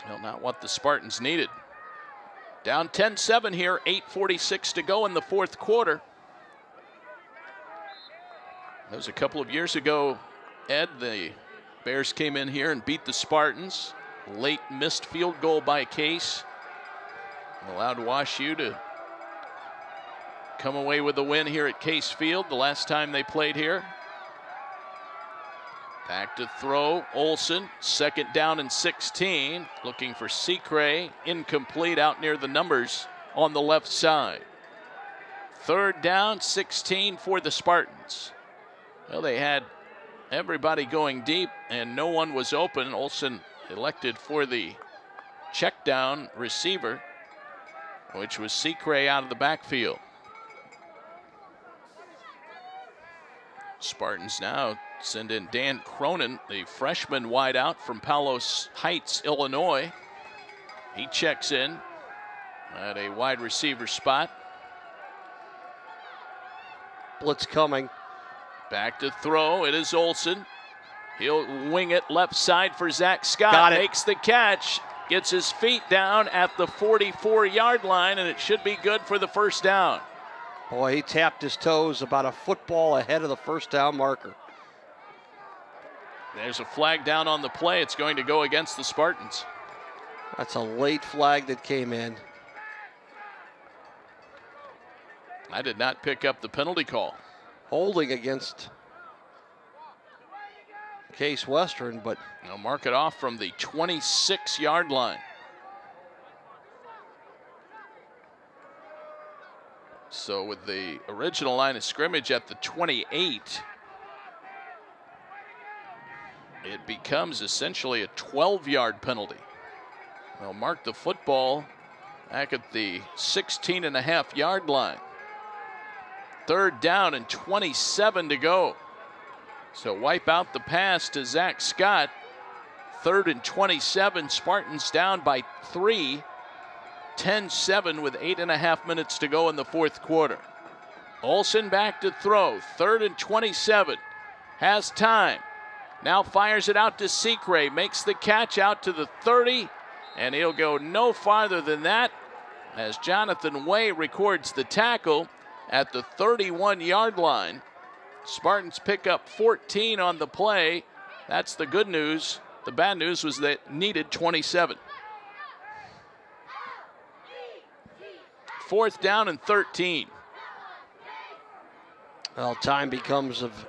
Well, not what the Spartans needed. Down 10-7 here, 8:46 to go in the 4th quarter. That was a couple of years ago, Ed. The Bears came in here and beat the Spartans. Late missed field goal by Case allowed Wash U to come away with the win here at Case Field the last time they played here. Back to throw, Olsen, 2nd down and 16, looking for Secre, incomplete out near the numbers on the left side. 3rd down, 16 for the Spartans. Well, they had everybody going deep and no one was open. Olsen elected for the check down receiver, which was Secre out of the backfield. Spartans now send in Dan Cronin, the freshman wideout from Palos Heights, Illinois. He checks in at a wide receiver spot. Blitz coming. Back to throw, it is Olsen. He'll wing it left side for Zach Scott. Got it. Makes the catch, gets his feet down at the 44-yard line, and it should be good for the first down. Boy, he tapped his toes about a football ahead of the first down marker. There's a flag down on the play. It's going to go against the Spartans. That's a late flag that came in. I did not pick up the penalty call. Holding against Case Western, but they'll mark it off from the 26-yard line. So with the original line of scrimmage at the 28, it becomes essentially a 12-yard penalty. They'll mark the football back at the 16.5-yard line. 3rd down and 27 to go. So wipe out the pass to Zach Scott. 3rd and 27, Spartans down by 3. 10-7 with 8.5 minutes to go in the 4th quarter. Olsen back to throw, 3rd and 27. Has time. Now fires it out to Secre, makes the catch out to the 30, and he'll go no farther than that as Jonathan Way records the tackle at the 31-yard line. Spartans pick up 14 on the play. That's the good news. The bad news was that needed 27. 4th down and 13. Well, time becomes of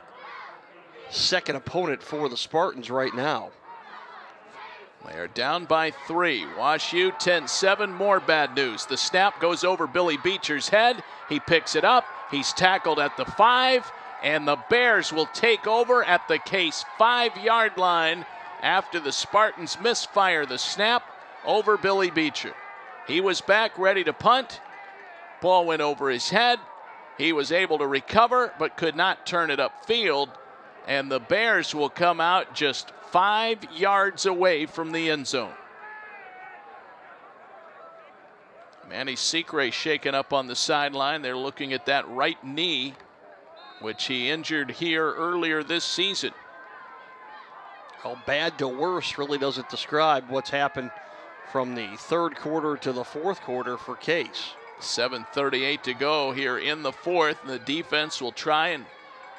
second opponent for the Spartans right now. They are down by 3. Wash U 10-7, more bad news. The snap goes over Billy Beecher's head. He picks it up. He's tackled at the 5, and the Bears will take over at the Case 5-yard line after the Spartans misfire the snap over Billy Beecher. He was back ready to punt. Ball went over his head. He was able to recover but could not turn it upfield. And the Bears will come out just 5 yards away from the end zone. Manny Secre shaken up on the sideline. They're looking at that right knee, which he injured here earlier this season. Well, bad to worse really doesn't describe what's happened from the third quarter to the fourth quarter for Case. 7:38 to go here in the fourth. The defense will try and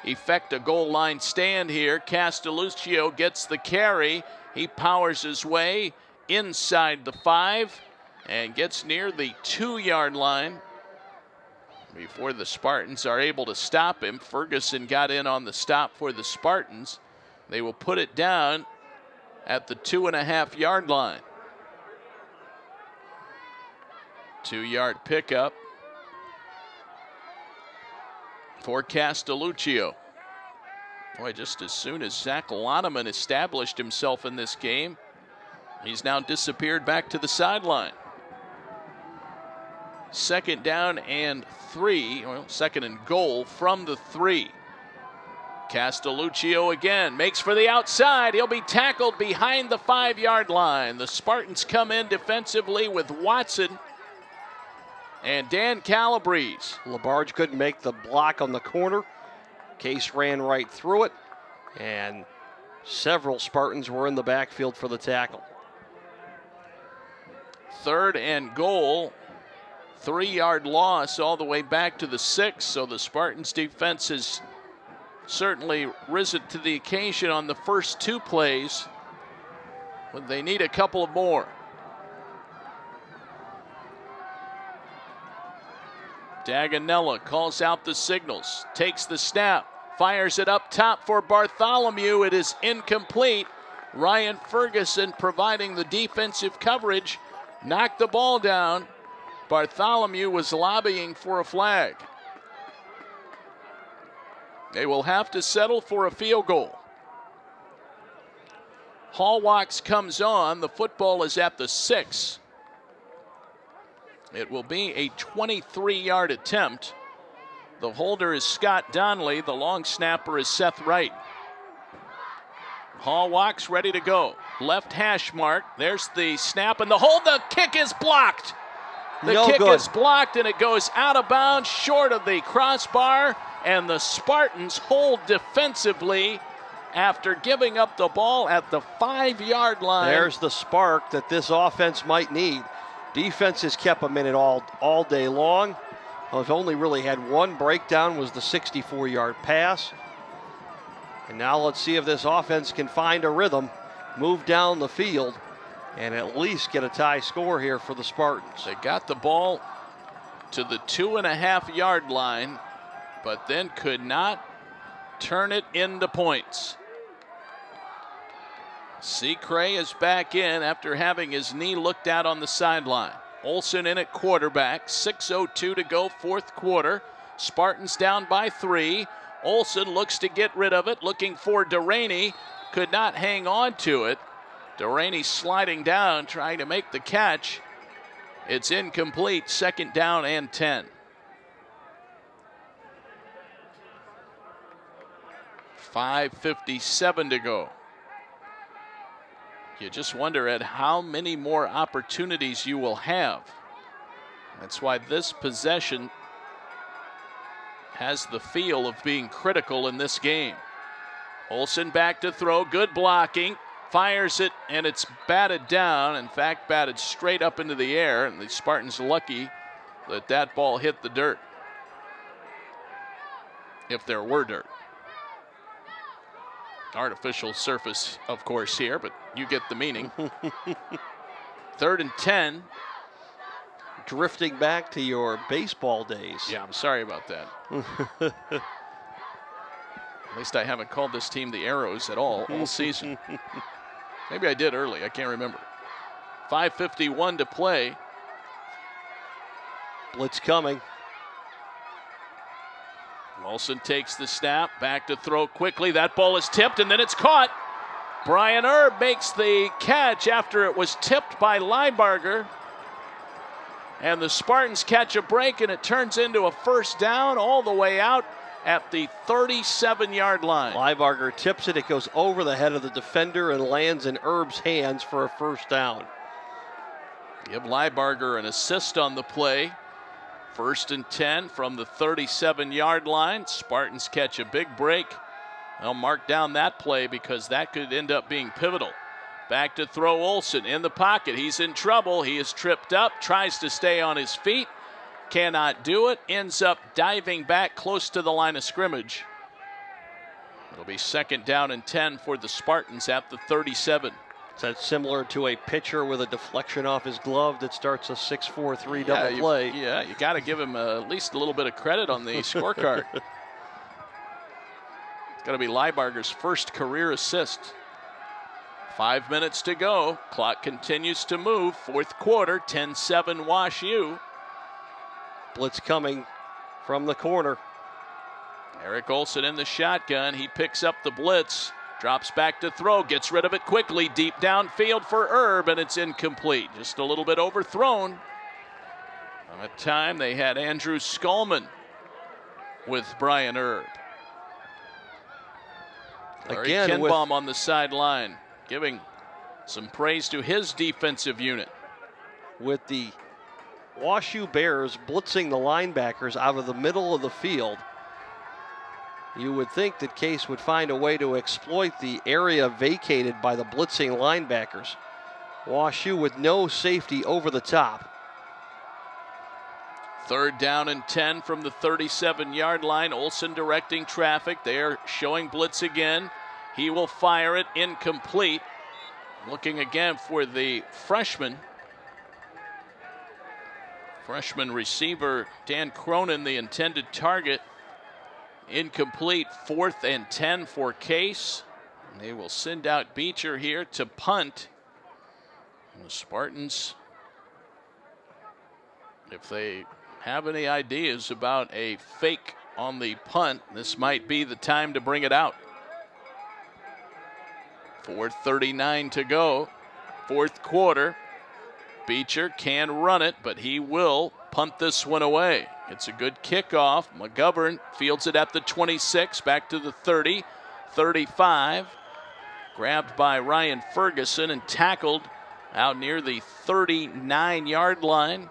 effect a goal line stand here. Castelluccio gets the carry. He powers his way inside the 5 and gets near the 2-yard line before the Spartans are able to stop him. Ferguson got in on the stop for the Spartans. They will put it down at the 2.5-yard line. 2-yard pickup for Castelluccio. Boy, just as soon as Zach Loneman established himself in this game, he's now disappeared back to the sideline. 2nd down and 3, well, 2nd and goal from the 3. Castelluccio again makes for the outside. He'll be tackled behind the 5-yard line. The Spartans come in defensively with Watson and Dan Calabrese. Labarge couldn't make the block on the corner. Case ran right through it, and several Spartans were in the backfield for the tackle. 3rd and goal. 3-yard loss all the way back to the 6, so the Spartans defense has certainly risen to the occasion on the first 2 plays, but they need a couple of more. Daganella calls out the signals, takes the snap, fires it up top for Bartholomew. It is incomplete. Ryan Ferguson providing the defensive coverage, knocked the ball down. Bartholomew was lobbying for a flag. They will have to settle for a field goal. Hallwalks comes on. The football is at the 6. It will be a 23-yard attempt. The holder is Scott Donnelly. The long snapper is Seth Wright. Hallwalks ready to go. Left hash mark. There's the snap and the hold. The kick is blocked. The kick is blocked and it goes out of bounds short of the crossbar, and the Spartans hold defensively after giving up the ball at the 5-yard line. There's the spark that this offense might need. Defense has kept them in it all day long. Well, they've only really had one breakdown, was the 64-yard pass. And now let's see if this offense can find a rhythm, move down the field, and at least get a tie score here for the Spartans. They got the ball to the 2.5-yard line, but then could not turn it into points. Secre is back in after having his knee looked at on the sideline. Olsen in at quarterback, 6:02 to go, fourth quarter. Spartans down by 3. Olsen looks to get rid of it, looking for Deraney, could not hang on to it. Deraney sliding down, trying to make the catch. It's incomplete, 2nd down and 10. 5:57 to go. You just wonder at how many more opportunities you will have. That's why this possession has the feel of being critical in this game. Olsen back to throw, good blocking, fires it, and it's batted down. In fact, batted straight up into the air, and the Spartans lucky that that ball hit the dirt. If there were dirt. Artificial surface, of course, here, but you get the meaning. 3rd and 10. Drifting back to your baseball days. Yeah, I'm sorry about that. At least I haven't called this team the Arrows at all season. Maybe I did early, I can't remember. 5:51 to play. Blitz coming. Olsen takes the snap, back to throw quickly. That ball is tipped, and then it's caught. Brian Erb makes the catch after it was tipped by Leibarger. And the Spartans catch a break, and it turns into a first down all the way out at the 37-yard line. Liebarger tips it. It goes over the head of the defender and lands in Erb's hands for a first down. Give Liebarger an assist on the play. 1st and 10 from the 37-yard line. Spartans catch a big break. They'll mark down that play because that could end up being pivotal. Back to throw Olsen in the pocket. He's in trouble. He is tripped up, tries to stay on his feet, cannot do it, ends up diving back close to the line of scrimmage. It'll be 2nd down and 10 for the Spartans at the 37. So that's similar to a pitcher with a deflection off his glove that starts a 6-4-3 double play. Yeah, you got to give him at least a little bit of credit on the scorecard. It's got to be Liebarger's first career assist. 5 minutes to go. Clock continues to move. 4th quarter, 10-7 Wash U. Blitz coming from the corner. Eric Olsen in the shotgun. He picks up the blitz. Drops back to throw, gets rid of it quickly, deep downfield for Erb, and it's incomplete. Just a little bit overthrown. By that time, they had Andrew Skolman with Brian Erb. Larry Kinbaum on the sideline, giving some praise to his defensive unit. With the Wash U Bears blitzing the linebackers out of the middle of the field, you would think that Case would find a way to exploit the area vacated by the blitzing linebackers. Wash U with no safety over the top. 3rd down and 10 from the 37-yard line. Olsen directing traffic. They're showing blitz again. He will fire it, incomplete. Looking again for the freshman. Freshman receiver Dan Cronin, the intended target. Incomplete. 4th and 10 for Case. They will send out Beecher here to punt. And the Spartans, if they have any ideas about a fake on the punt, this might be the time to bring it out. 4:39 to go. 4th quarter. Beecher can run it, but he will punt this one away. It's a good kickoff. McGovern fields it at the 26, back to the 30, 35. Grabbed by Ryan Ferguson and tackled out near the 39-yard line.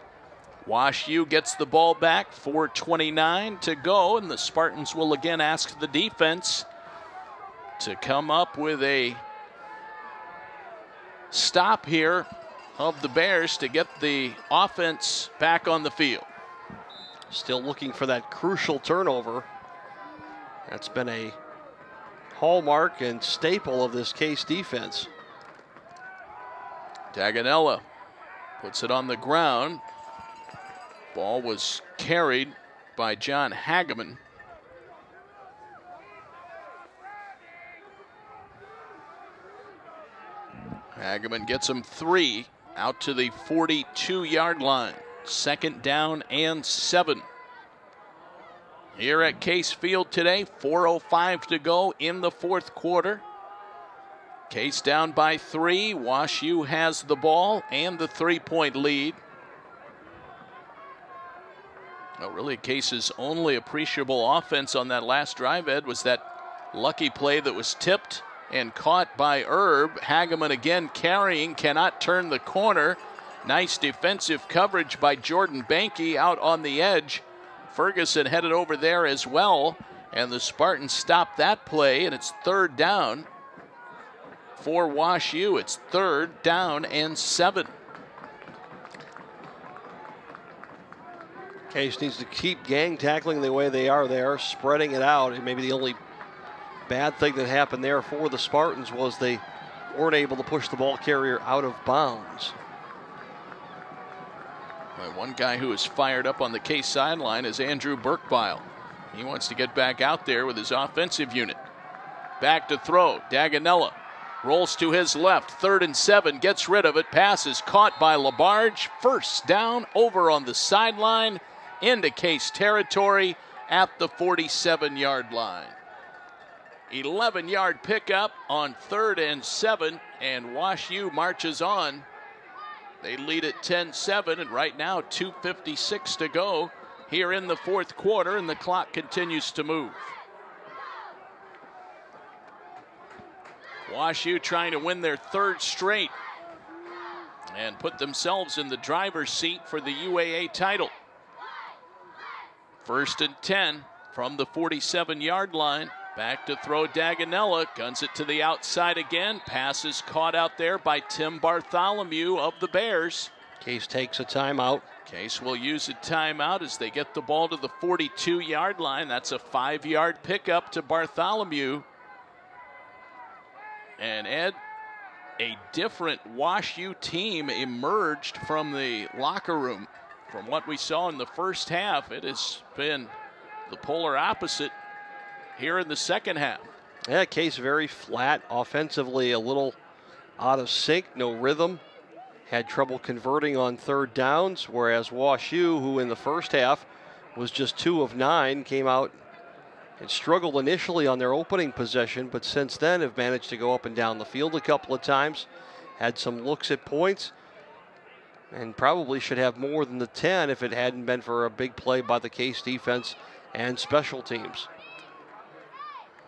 Wash U gets the ball back, 4:29 to go, and the Spartans will again ask the defense to come up with a stop here of the Bears to get the offense back on the field. Still looking for that crucial turnover. That's been a hallmark and staple of this Case defense. Daganella puts it on the ground. Ball was carried by John Hageman. Hageman gets him 3 out to the 42-yard line. 2nd down and 7. Here at Case Field today, 4:05 to go in the 4th quarter. Case down by 3. Wash U has the ball and the 3-point lead. Well, really, Case's only appreciable offense on that last drive, Ed, was that lucky play that was tipped and caught by Erb. Hageman again carrying, cannot turn the corner. Nice defensive coverage by Jordan Banke out on the edge. Ferguson headed over there as well, and the Spartans stopped that play, and it's 3rd down for Wash U. It's 3rd down and 7. Case needs to keep gang tackling the way they are there, spreading it out. And maybe the only bad thing that happened there for the Spartans was they weren't able to push the ball carrier out of bounds. One guy who is fired up on the Case sideline is Andrew Burkbile. He wants to get back out there with his offensive unit. Back to throw. Daganella rolls to his left. 3rd and 7. Gets rid of it. Pass is caught by LaBarge. First down over on the sideline into Case territory at the 47-yard line. 11-yard pickup on 3rd and 7, and Wash U marches on They lead at 10-7, and right now 2:56 to go here in the fourth quarter, and the clock continues to move. WashU trying to win their third straight and put themselves in the driver's seat for the UAA title. 1st and 10 from the 47-yard line. Back to throw Daganella, guns it to the outside again. Pass is caught out there by Tim Bartholomew of the Bears. Case takes a timeout. Case will use a timeout as they get the ball to the 42-yard line. That's a 5-yard pickup to Bartholomew. And Ed, a different WashU team emerged from the locker room. From what we saw in the first half, it has been the polar opposite here in the second half. Yeah, Case very flat, offensively a little out of sync, no rhythm. Had trouble converting on third downs, whereas WashU, who in the first half was just 2 of 9, came out and struggled initially on their opening possession, but since then have managed to go up and down the field a couple of times, had some looks at points, and probably should have more than the 10 if it hadn't been for a big play by the Case defense and special teams.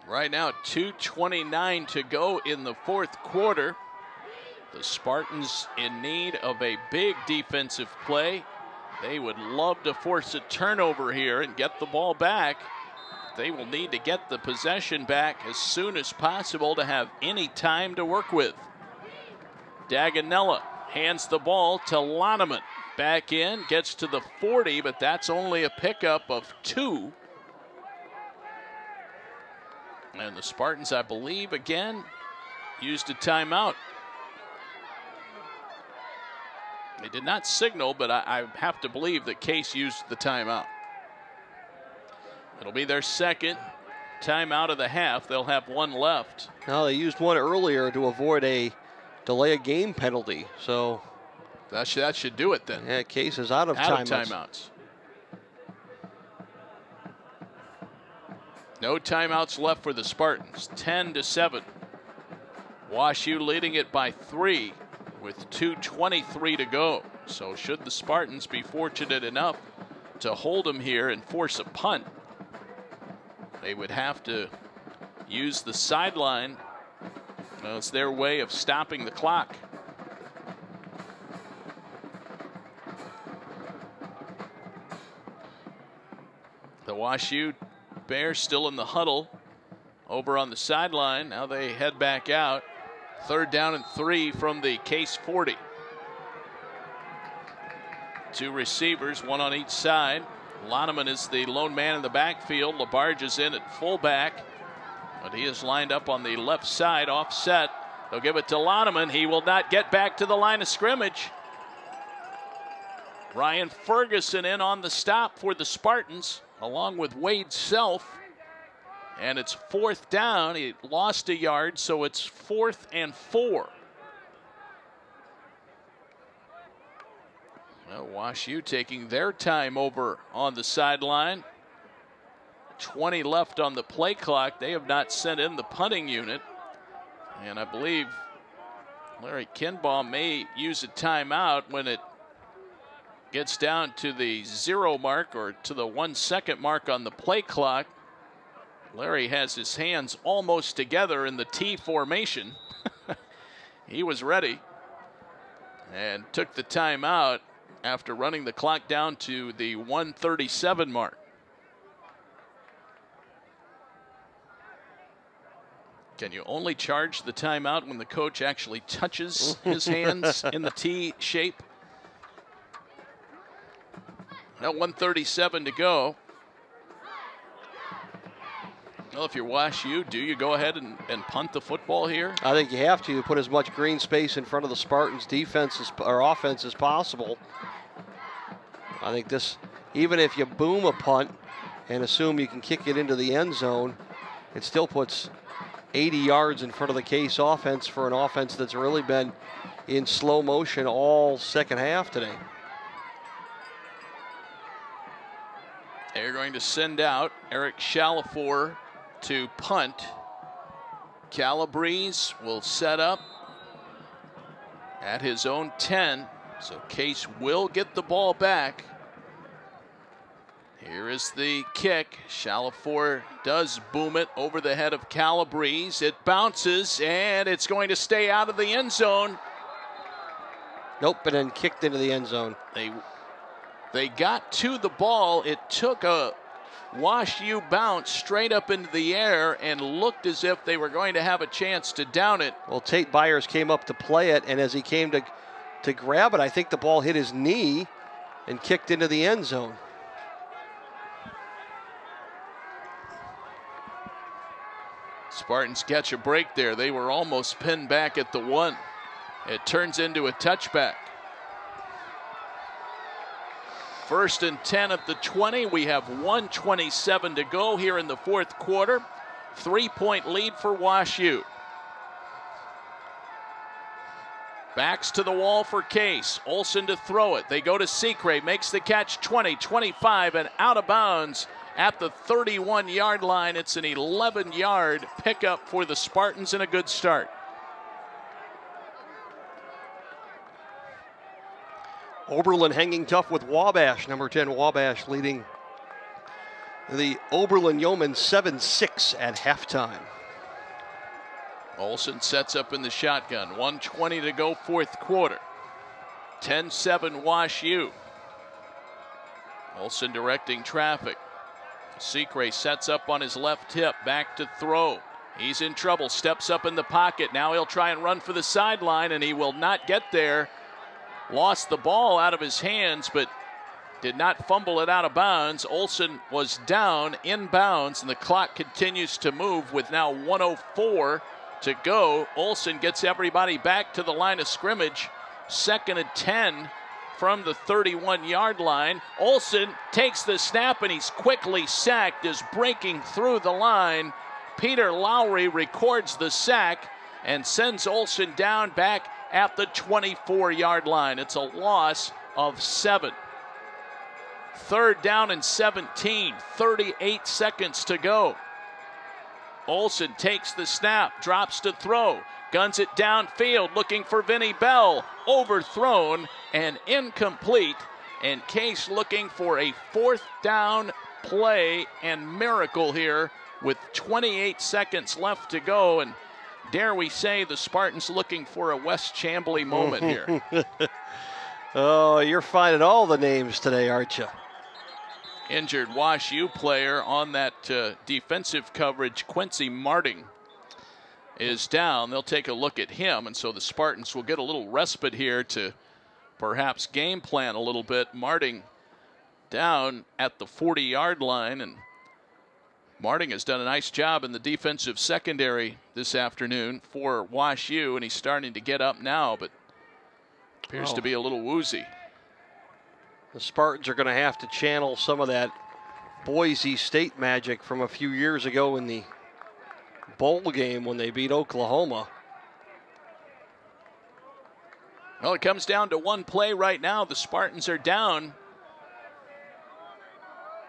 Right now, 2:29 to go in the fourth quarter. The Spartans in need of a big defensive play. They would love to force a turnover here and get the ball back. They will need to get the possession back as soon as possible to have any time to work with. Daganella hands the ball to Loneman. Back in, gets to the 40, but that's only a pickup of 2. And the Spartans, I believe, again, used a timeout. They did not signal, but I have to believe that Case used the timeout. It'll be their second timeout of the half. They'll have one left. Now, they used one earlier to avoid a delay of game penalty, so that should do it then. Yeah, Case is out of timeouts. No timeouts left for the Spartans. 10-7. WashU leading it by 3 with 2:23 to go. So should the Spartans be fortunate enough to hold them here and force a punt, they would have to use the sideline. Well, it's their way of stopping the clock. The WashU Bears still in the huddle over on the sideline. Now they head back out. 3rd down and 3 from the Case 40. 2 receivers, 1 on each side. Loneman is the lone man in the backfield. LaBarge is in at fullback, but he is lined up on the left side, offset. They'll give it to Loneman. He will not get back to the line of scrimmage. Ryan Ferguson in on the stop for the Spartans, along with Wade Self. And it's 4th down. He lost a yard, so it's 4th and 4. Well, WashU taking their time over on the sideline. 20 left on the play clock. They have not sent in the punting unit. And I believe Larry Kinbaugh may use a timeout when it gets down to the 0 mark or to the 1 second mark on the play clock. Larry has his hands almost together in the T formation. He was ready and took the timeout after running the clock down to the 1:37 mark. Can you only charge the timeout when the coach actually touches his hands in the T shape? Now 1:37 to go. Well, if you're WashU, do you go ahead and punt the football here? I think you have to put as much green space in front of the Spartans' defense or offense as possible. I think this, even if you boom a punt and assume you can kick it into the end zone, it still puts 80 yards in front of the Case offense for an offense that's really been in slow motion all second half today. They're going to send out Eric Chalifour to punt. Calabrese will set up at his own 10 So Case will get the ball back. Here is the kick. Chalifour does boom it over the head of Calabrese. It bounces, and it's going to stay out of the end zone. Nope, and then kicked into the end zone. They got to the ball. It took a Wash U bounce straight up into the air and looked as if they were going to have a chance to down it. Well, Tate Byers came up to play it, and as he came to grab it, I think the ball hit his knee and kicked into the end zone. Spartans catch a break there. They were almost pinned back at the 1. It turns into a touchback. 1st and 10 at the 20. We have 1:27 to go here in the 4th quarter. 3-point lead for Wash U. Backs to the wall for Case. Olson to throw it. They go to Secret. Makes the catch 20, 25, and out of bounds at the 31-yard line. It's an 11-yard pickup for the Spartans and a good start. Oberlin hanging tough with Wabash. Number 10 Wabash leading the Oberlin Yeomen 7-6 at halftime. Olson sets up in the shotgun. 1:20 to go, 4th quarter. 10-7 Wash U. Olson directing traffic. Secret sets up on his left hip, back to throw. He's in trouble, steps up in the pocket. Now he'll try and run for the sideline, and he will not get there. Lost the ball out of his hands, but did not fumble it out of bounds. Olson was down in bounds, and the clock continues to move with now 1:04 to go. Olson gets everybody back to the line of scrimmage. 2nd and 10 from the 31-yard line. Olson takes the snap, and he's quickly sacked as breaking through the line. Peter Lowry records the sack and sends Olson down back at the 24-yard line. It's a loss of 7. 3rd down and 17, 38 seconds to go. Olson takes the snap, drops to throw, guns it downfield, looking for Vinnie Bell. Overthrown and incomplete. And Case looking for a 4th down play and miracle here with 28 seconds left to go. And dare we say the Spartans looking for a Wes Chamblee moment here. Oh, you're finding all the names today, aren't you? Injured Wash U player on that defensive coverage, Quincy Marting, is down. They'll take a look at him, and so the Spartans will get a little respite here to perhaps game plan a little bit. Marting down at the 40-yard line, and Marting has done a nice job in the defensive secondary this afternoon for Wash U, and he's starting to get up now, but appears to be a little woozy. The Spartans are going to have to channel some of that Boise State magic from a few years ago in the bowl game when they beat Oklahoma. Well, it comes down to one play right now. The Spartans are down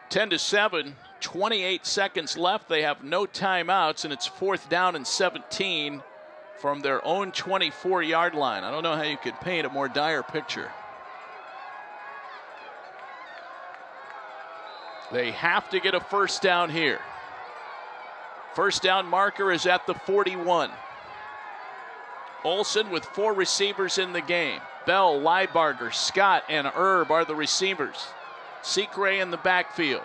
10-7, 28 seconds left. They have no timeouts, and it's 4th down and 17 from their own 24-yard line. I don't know how you could paint a more dire picture. They have to get a 1st down here. 1st down marker is at the 41. Olson with 4 receivers in the game. Bell, Leibarger, Scott, and Erb are the receivers. Secret in the backfield.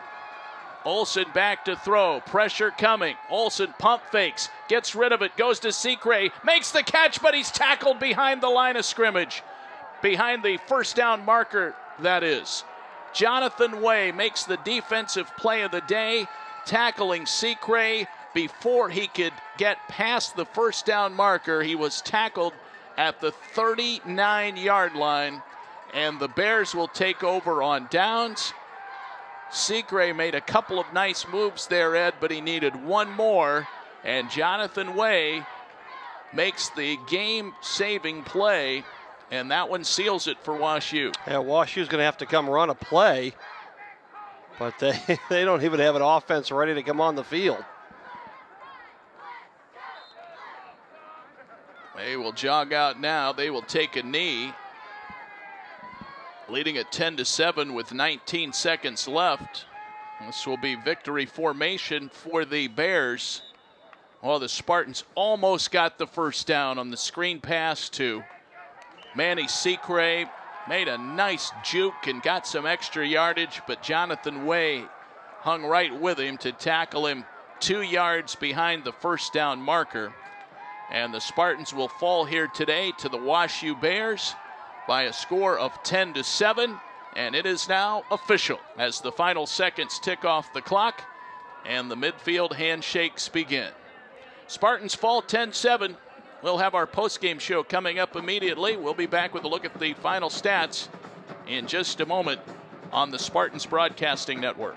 Olson back to throw. Pressure coming. Olson pump fakes. Gets rid of it. Goes to Secret. Makes the catch, but he's tackled behind the line of scrimmage. Behind the 1st down marker, that is. Jonathan Way makes the defensive play of the day, tackling Secret before he could get past the 1st down marker. He was tackled at the 39-yard line, and the Bears will take over on downs. Secret made a couple of nice moves there, Ed, but he needed one more, and Jonathan Way makes the game-saving play, and that one seals it for Wash U. Yeah, Wash U's going to have to come run a play, but they don't even have an offense ready to come on the field. They will jog out now. They will take a knee. leading at 10-7 with 19 seconds left. This will be victory formation for the Bears. Well, the Spartans almost got the first down on the screen pass to Manny Secre. Made a nice juke and got some extra yardage, but Jonathan Way hung right with him to tackle him 2 yards behind the first down marker. And the Spartans will fall here today to the WashU Bears by a score of 10-7. And it is now official as the final seconds tick off the clock and the midfield handshakes begin. Spartans fall 10-7. We'll have our postgame show coming up immediately. We'll be back with a look at the final stats in just a moment on the Spartans Broadcasting Network.